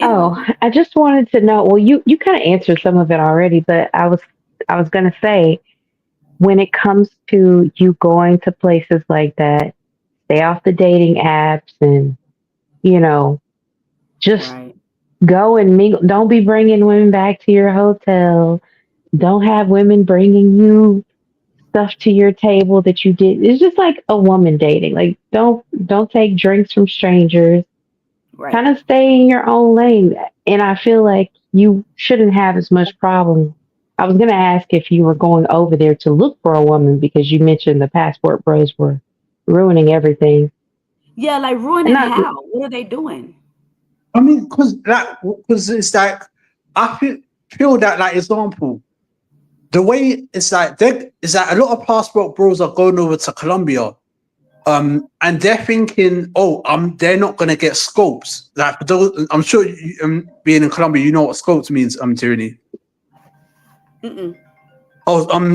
Oh, I just wanted to know. Well, you kind of answered some of it already, but I was going to say, when it comes to you going to places like that, stay off the dating apps, and just go and mingle. Don't be bringing women back to your hotel. Don't have women bringing you stuff to your table that you did. It's just like a woman dating. Like, don't take drinks from strangers. Right. Kind of stay in your own lane. And I feel like you shouldn't have as much problem. I was going to ask if you were going over there to look for a woman, because you mentioned the passport bros were ruining everything. Yeah, like ruining how? What are they doing? I mean, because it's like, I feel that, like, example, the way it's like a lot of passport bros are going over to Colombia, and they're thinking, they're not gonna get scopes. Like, I'm sure being in Colombia, you know what scopes means, Tyranny.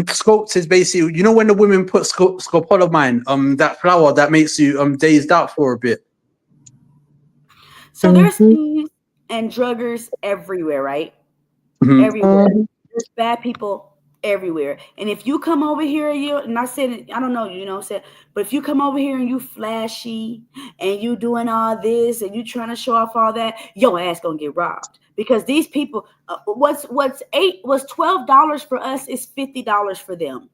Scopes is basically, when the women put scopolamine, that flower that makes you dazed out for a bit. So there's thieves and druggers everywhere, right? Everywhere. There's bad people everywhere. And if you come over here, not saying, I don't know, but if you come over here and you flashy and you doing all this and you trying to show off all that, your ass gonna get robbed. Because these people, what's $12 for us is $50 for them.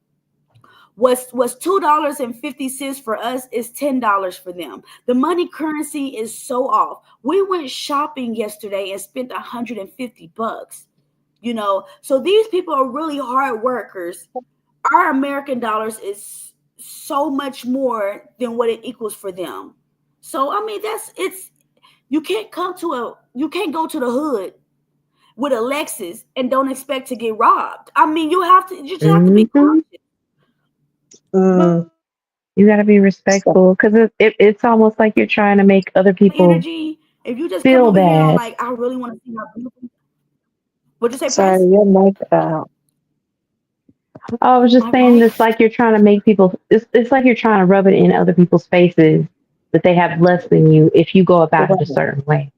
What's $2.50 for us is $10 for them. The money currency is so off. We went shopping yesterday and spent $150. So these people are really hard workers. Our American dollars is so much more than what it equals for them. So I mean, you can't go to the hood with a Lexus and don't expect to get robbed. I mean, you just have to be conscious. You got to be respectful, because it's almost like you're trying to make other people energy. If you just feel come over bad. here and like, I really want to see how beautiful. What'd you say? Sorry, your mic out. I was just saying, it's like you're trying to make people. It's like you're trying to rub it in other people's faces that they have less than you if you go about it a certain way.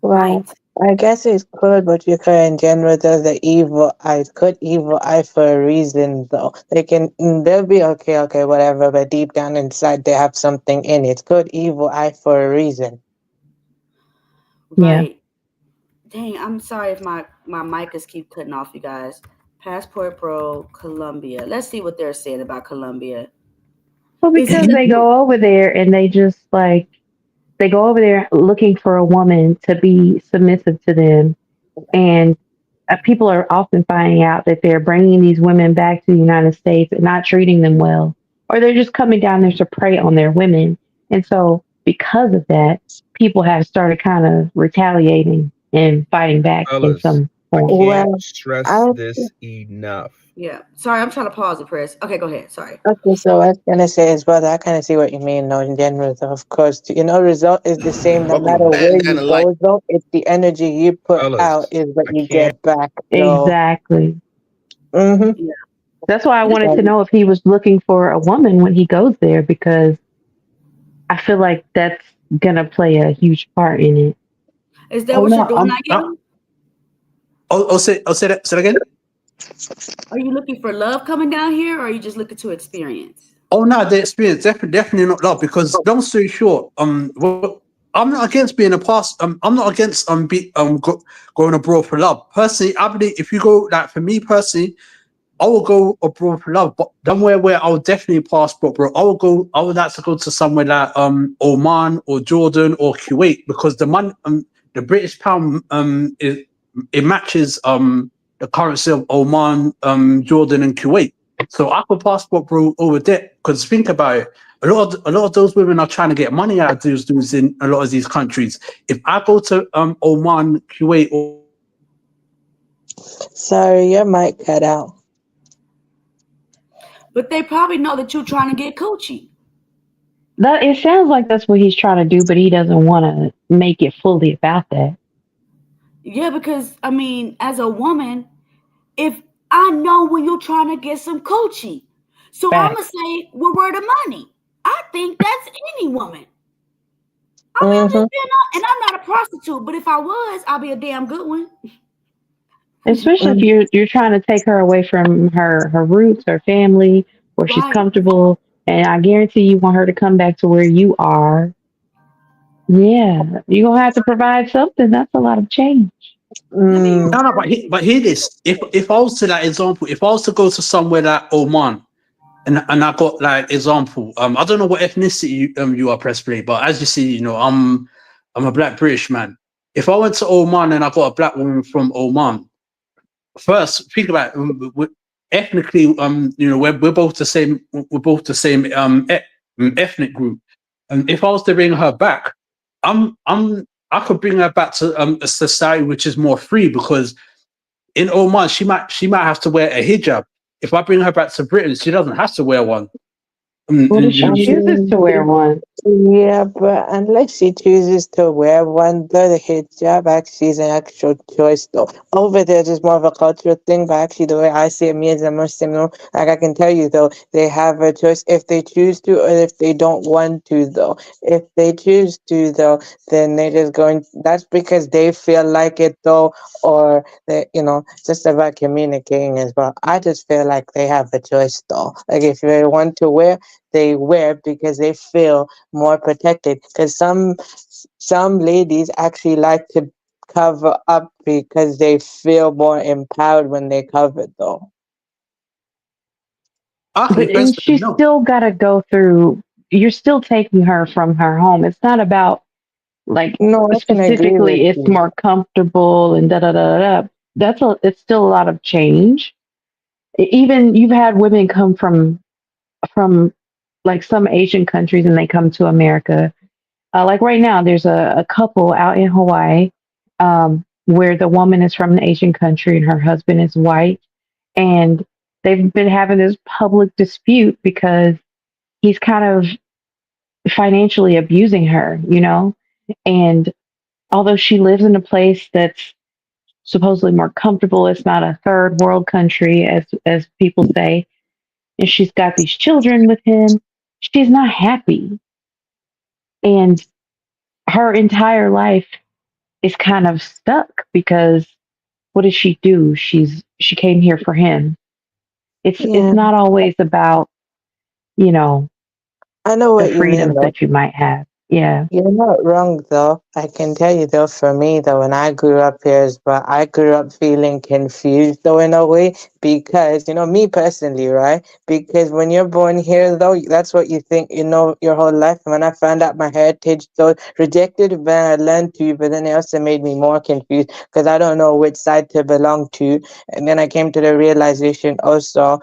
Right. I guess it's good, but you can general does the evil eye, evil eye for a reason, though. They'll be okay, whatever, but deep down inside they have something in it. Good evil eye for a reason. Right. Dang, I'm sorry if my mic is keep cutting off, you guys. Passport Bro, Colombia. Let's see what they're saying about Colombia. Well, because they go over there and they just they go over there looking for a woman to be submissive to them. And people are often finding out that they're bringing these women back to the United States and not treating them well, or they're just coming down there to prey on their women. And so because of that, people have started kind of retaliating and fighting back in some point. I can't stress this enough. Yeah. Sorry, I'm trying to pause the press. Okay, go ahead. Sorry. Okay, so what I was gonna say is, brother, I kind of see what you mean. No, in general, though, of course, result is the same no matter where you go. Though it's the energy you put out is what you get back. So. Exactly. Yeah. That's why I wanted to know if he was looking for a woman when he goes there, because I feel like that's gonna play a huge part in it. Is that Oh what you're no, doing, Nigel? say that again. Are you looking for love coming down here, or are you just looking to experience? Oh no, the experience definitely not love, because long story short, I'm not against being a past. I'm not against going abroad for love. Personally, I believe if you go, like, for me personally, I will go abroad for love, but somewhere where I would definitely passport, bro. I would like to go to somewhere like Oman or Jordan or Kuwait, because the British pound it matches the currency of Oman, Jordan, and Kuwait. So I could passport, bro, over there. Because think about it, a lot of those women are trying to get money out of those dudes in a lot of these countries. If I go to Oman, Kuwait, or Sorry, your mic cut out. But they probably know that you're trying to get coochie. That it sounds like that's what he's trying to do, but he doesn't want to make it fully about that. Yeah, because I mean, as a woman, if I know when you're trying to get some coochie, so I'm gonna say, well, where the money? I think that's any woman. I mean, I'm just and I'm not a prostitute, but if I was, I'll be a damn good one. Especially if you're trying to take her away from her roots, her family, where she's Right. comfortable, and I guarantee you want her to come back to where you are. Yeah, you're gonna have to provide something. That's a lot of change. No, but hear this. If I was to, like, example, if I was to go to somewhere like Oman, and I got, like, example, I don't know what ethnicity you are, Presplay, but as you see, I'm a black British man. If I went to Oman and I got a black woman from Oman, first think about it, ethnically, we're both the same. We're both the same ethnic group, and if I was to bring her back, I could bring her back to a society which is more free, because in Oman she might have to wear a hijab. If I bring her back to Britain, she doesn't have to wear one. What if she chooses to wear one? Yeah, but unless she chooses to wear one, the hijab actually is an actual choice, though. Over there, just more of a cultural thing, but actually, the way I see it, me as a Muslim, like I can tell you, though, they have a choice if they choose to or if they don't want to, though. If they choose to, though, then they just going, that's because they feel like it, though, or they, it's just about communicating as well. I just feel like they have a choice, though. Like, if they want to wear, they wear because they feel more protected, because some ladies actually like to cover up because they feel more empowered when they cover, though. And she's still got to go through. You're still taking her from her home. It's not about, like, no, I can agree specifically with it's you. more comfortable and da da da da. It's still a lot of change. Even you've had women come from like some Asian countries, and they come to America. Like right now, there's a couple out in Hawaii, where the woman is from an Asian country and her husband is white, and they've been having this public dispute because he's kind of financially abusing her, and although she lives in a place that's supposedly more comfortable, it's not a third world country as people say, and she's got these children with him, she's not happy. And her entire life is kind of stuck because what does she do? She came here for him. It's not always about, I know the what you mean, freedoms though. that you might have. Yeah. You're not wrong, though. I can tell you, though, for me, though, when I grew up here, but I grew up feeling confused, though, in a way, because, me personally, right? Because when you're born here, though, that's what you think, your whole life. When I found out my heritage, so rejected, when I learned to, but then it also made me more confused because I don't know which side to belong to. And then I came to the realization also,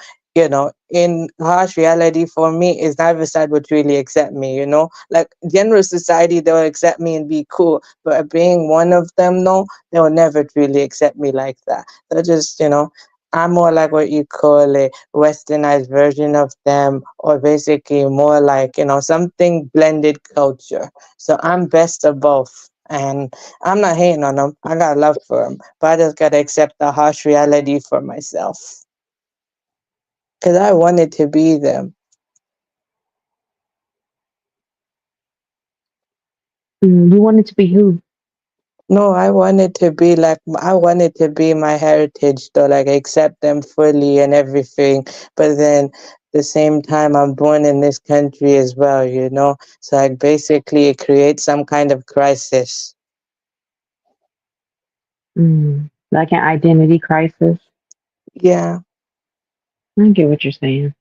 in harsh reality for me is neither side would really accept me, like general society, they'll accept me and be cool, but being one of them, no, they'll never truly accept me like that. They're just, I'm more like what you call a westernized version of them, or basically more like, something blended culture. So I'm best of both. And I'm not hating on them. I got love for them, but I just gotta accept the harsh reality for myself. Because I wanted to be them. You wanted to be who? No, I wanted to be my heritage though, like accept them fully and everything. But then the same time I'm born in this country as well, you know? So like basically it creates some kind of crisis. Like an identity crisis. Yeah. I get what you're saying.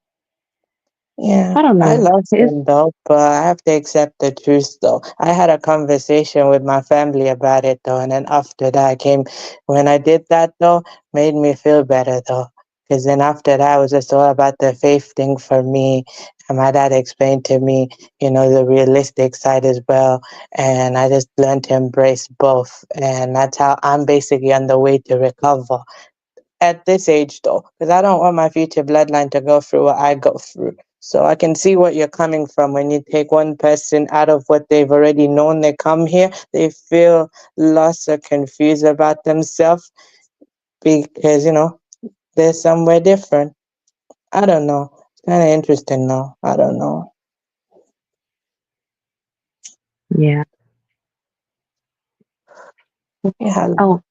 Yeah, I don't know. I love him though, but I have to accept the truth though. I had a conversation with my family about it though, and then after that when I did that though, made me feel better though. Because then after that, it was just all about the faith thing for me. And my dad explained to me, you know, the realistic side as well. And I just learned to embrace both. And that's how I'm basically on the way to recover at this age though, because I don't want my future bloodline to go through what I go through. So I can see what you're coming from when you take one person out of what they've already known. They come here, they feel lost or confused about themselves because, you know, they're somewhere different. I don't know. It's kind of interesting though. I don't know. Yeah. Yeah. Oh,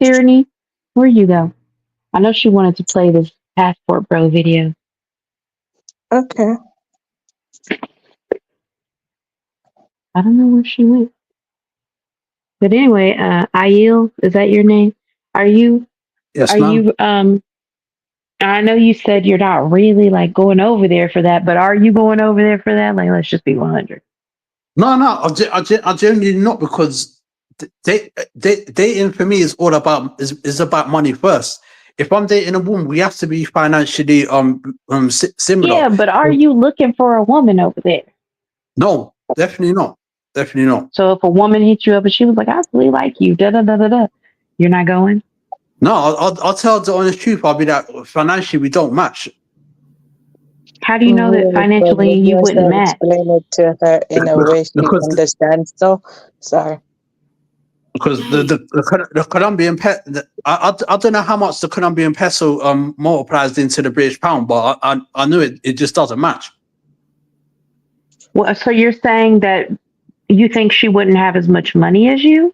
Tyranny, where you go? I know she wanted to play this Passport Bro video. Okay. I don't know where she went. But anyway, Aiel, is that your name? Yes, ma'am. I know you said you're not really like going over there for that, but are you going over there for that? Like, let's just be 100. No, I genuinely not, because dating for me is all about is about money first. If I'm dating a woman, we have to be financially similar. Yeah, but are you looking for a woman over there? No, definitely not. Definitely not. So if a woman hit you up and she was like, I really like you, you're not going? No, I'll tell the honest truth. I'll be like, financially, we don't match. How do you know that financially you wouldn't match? Explain it to her in a way she understands though. Sorry. Because the Colombian I don't know how much the Colombian peso multiplies into the British pound, but I knew it just doesn't match. Well, so you're saying that you think she wouldn't have as much money as you?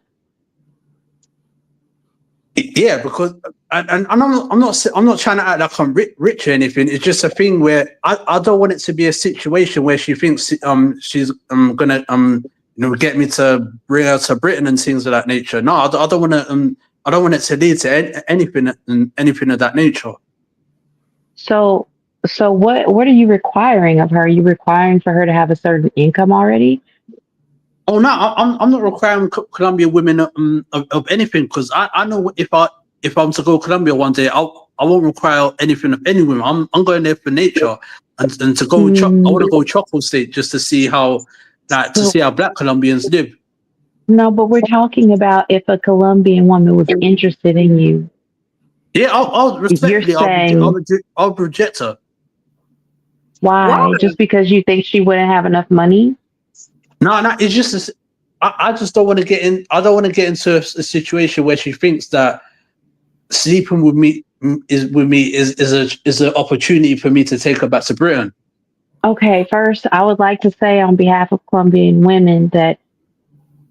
Yeah, because and I'm not trying to act like I'm rich or anything. It's just a thing where I don't want it to be a situation where she thinks she's gonna get me to bring her to Britain and things of that nature. No, I don't want to. I don't want it to lead to anything of that nature. So what are you requiring of her? Are you requiring for her to have a certain income already? Oh no, I'm not requiring Colombian women of anything, because I know if I'm to go to Colombia one day, I won't require anything of any women. I'm going there for nature and to go. I want to go Choco State just to see how Black Colombians live. No, but we're talking about if a Colombian woman was interested in you. Yeah, I'll respectfully. I'll reject her. Why? Just because you think she wouldn't have enough money? No, it's just I just don't want to get in. I don't want to get into a situation where she thinks that sleeping with me is an opportunity for me to take her back to Britain. Okay, first I would like to say on behalf of Colombian women that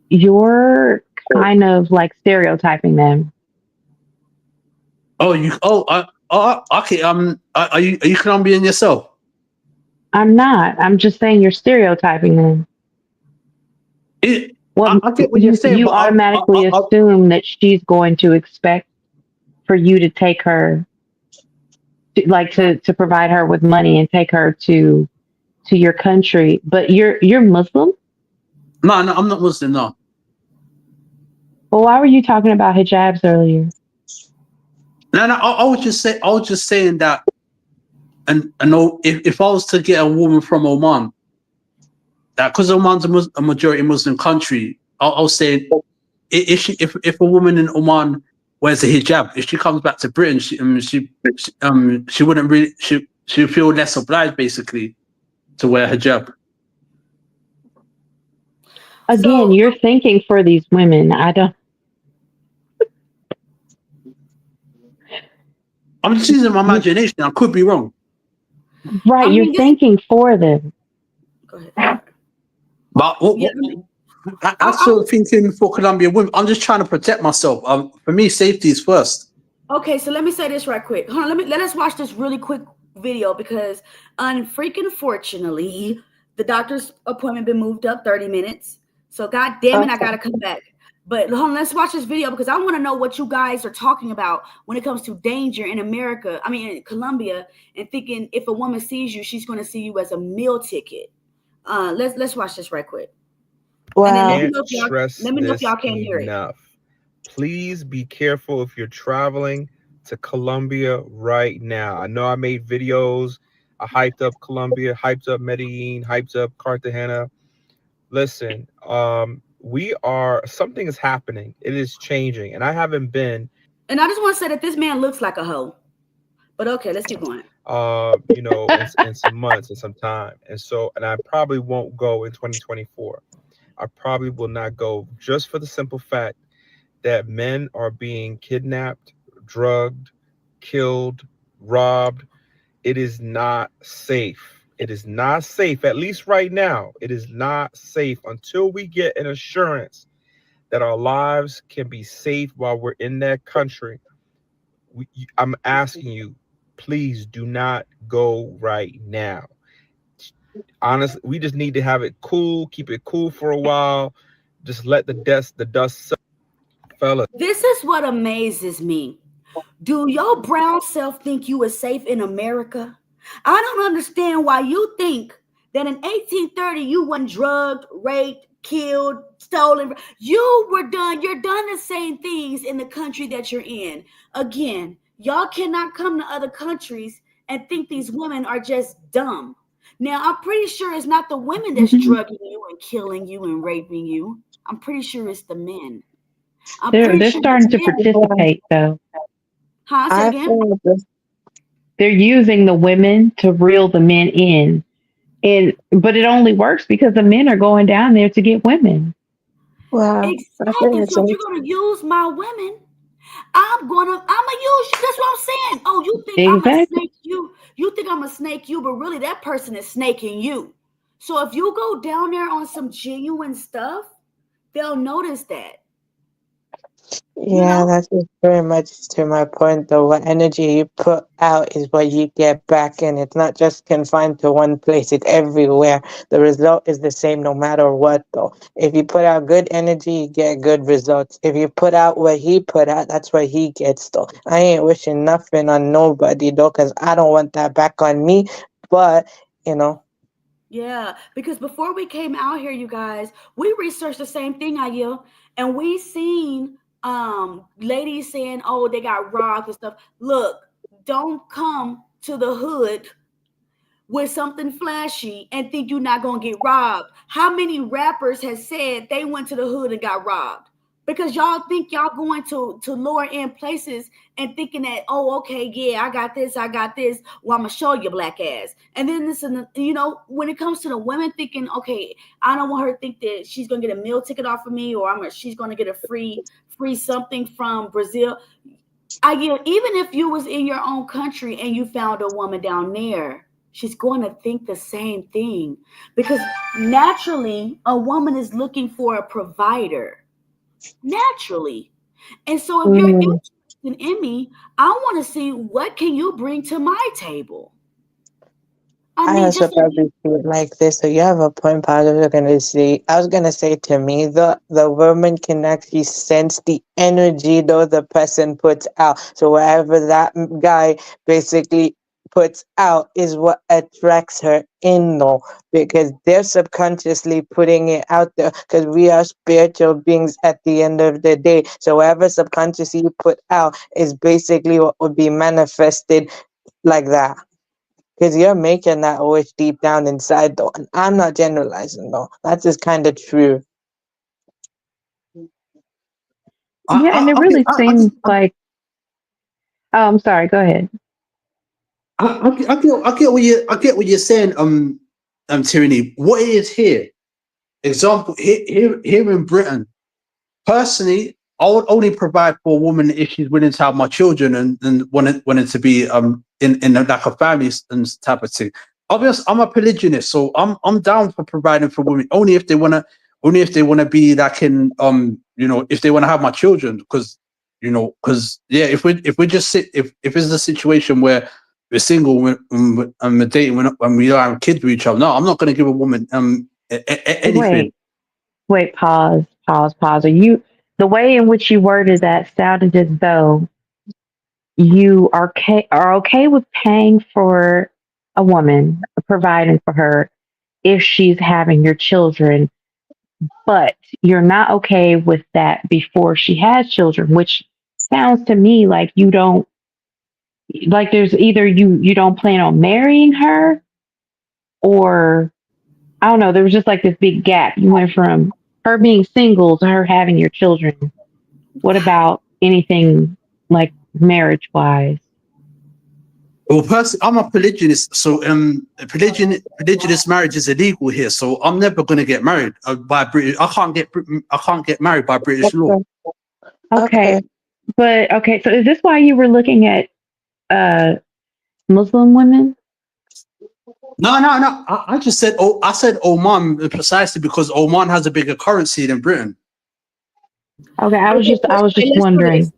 you're kind of like stereotyping them. Okay. Are you Colombian yourself? I'm not. I'm just saying you're stereotyping them. I get what you're saying. You automatically assume that she's going to expect for you to take her, to provide her with money and take her to your country. But you're Muslim? No, I'm not Muslim. No. Well, why were you talking about hijabs earlier? No. I was just saying that, and if I was to get a woman from Oman, that because Oman's a majority Muslim country, I'll say if a woman in Oman wears a hijab, if she comes back to Britain, she wouldn't really she feel less obliged basically to wear hijab. Again, you're thinking for these women. I don't. I'm just using my imagination. I could be wrong. Right, you're thinking for them. But I'm still thinking for Colombian women. I'm just trying to protect myself. For me, safety is first. Okay, so let me say this right quick. Hold on, let us watch this really quick video because unfortunately, the doctor's appointment been moved up 30 minutes. So God damn it, I gotta come back. But hold on, let's watch this video because I want to know what you guys are talking about when it comes to danger in America. I mean, in Colombia, and thinking if a woman sees you, she's going to see you as a meal ticket. Let's watch this right quick. Wow. And then Let me know if y'all can't hear it. enough. Please be careful if you're traveling to Colombia right now. I know I made videos. I hyped up Colombia, hyped up Medellin, hyped up Cartagena. Listen, something is happening. It is changing. And I haven't been. And I just want to say that this man looks like a hoe. But okay, let's keep going. In some months and some time. And I probably won't go in 2024. I probably will not go just for the simple fact that men are being kidnapped, drugged, killed, robbed. It is not safe. It is not safe, at least right now. It is not safe until we get an assurance that our lives can be safe while we're in that country. I'm asking you, please do not go right now. Honestly, we just need to have it cool, keep it cool for a while. Just let the dust settle, fellas. This is what amazes me. Do your brown self think you are safe in America? I don't understand why you think that in 1830 you weren't drugged, raped, killed, stolen. You're done the same things in the country that you're in. Again, y'all cannot come to other countries and think these women are just dumb. Now, I'm pretty sure it's not the women that's drugging you and killing you and raping you. I'm pretty sure it's the men. They're starting to participate, though. Huh? Say again? They're using the women to reel the men in. But it only works because the men are going down there to get women. Wow. Exactly. So if you're going to use my women, I'm gonna use you. That's what I'm saying. Oh, you think I'm gonna snake you? You think I'm gonna snake you, but really that person is snaking you. So if you go down there on some genuine stuff, they'll notice that. Yeah, that's just very much to my point, though. What energy you put out is what you get back in. It's not just confined to one place, it's everywhere. The result is the same no matter what, though. If you put out good energy, you get good results. If you put out what he put out, that's what he gets, though. I ain't wishing nothing on nobody, though, because I don't want that back on me. But, Yeah, because before we came out here, you guys, we researched the same thing, Ayil, and we seen ladies saying, oh, they got robbed and stuff. Look, don't come to the hood with something flashy and think you're not gonna get robbed. How many rappers has said they went to the hood and got robbed? Because y'all think y'all going to lower end places and thinking that, oh, okay, yeah, I got this. Well, I'm gonna show you black ass. And then this, when it comes to the women thinking, okay, I don't want her to think that she's gonna get a meal ticket off of me, or she's gonna get a free something from Brazil. Even if you was in your own country and you found a woman down there, she's going to think the same thing, because naturally a woman is looking for a provider. Naturally. And so if you're interested in me, I want to see what can you bring to my table. I also probably see it like this. So you have a point, but I was gonna say to me, the woman can actually sense the energy though the person puts out. So whatever that guy basically puts out is what attracts her in, though, because they're subconsciously putting it out there, because we are spiritual beings at the end of the day. So whatever subconsciously you put out is basically what would be manifested like that. Because you're making that wish deep down inside, though. And I'm not generalizing, though. That's just kind of true. Yeah, and it really seems like... Oh, I'm sorry. Go ahead. I get what you're saying, Tyranny. What it is here, example, here in Britain, personally, I would only provide for a woman if she's willing to have my children and wanted to be in like a family and type of thing. Obviously, I'm a polygynist, so I'm down for providing for women only if they want only if they want to be like in if they want to have my children, because if we just sit, if it's a situation where we're single and we're dating when we don't have kids with each other, no, I'm not going to give a woman anything. Wait, pause. Are you, the way in which you worded that sounded as though you are okay with paying for a woman, providing for her if she's having your children, but you're not okay with that before she has children, which sounds to me like you don't, like there's either you don't plan on marrying her, or I don't know, there was just like this big gap. You went from her being single to her having your children. What about anything like marriage wise? Well, personally, I'm a polygynist, so polygynous marriage is illegal here. So I'm never going to get married by British. I can't get married by British law. Okay. But okay, so is this why you were looking at Muslim women? No. I just said I said Oman precisely because Oman has a bigger currency than Britain. Okay, I was just wondering.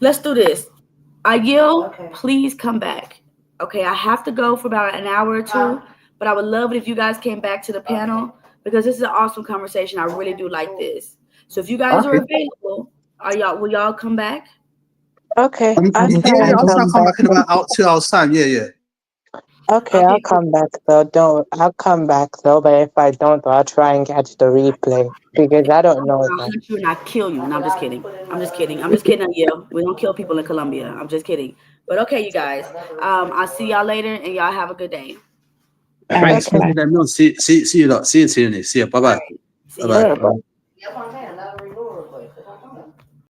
Let's do this. Ayil, please come back. Okay, I have to go for about an hour or two, but I would love it if you guys came back to the panel because this is an awesome conversation. I really do like this. So if you guys are available, will y'all come back? Okay. I'll come back in about 2 hours time. Yeah. Okay, I'll come back though. I'll come back though, but if I don't, I'll try and catch the replay because I don't know. I'll hunt you and I'll kill you. No, I'm just kidding. I'm just kidding, Ayil. We don't kill people in Colombia. I'm just kidding. But okay, you guys. I'll see y'all later and y'all have a good day. Thanks. See you lot. See you, Tierney. See you. Bye-bye. Bye-bye.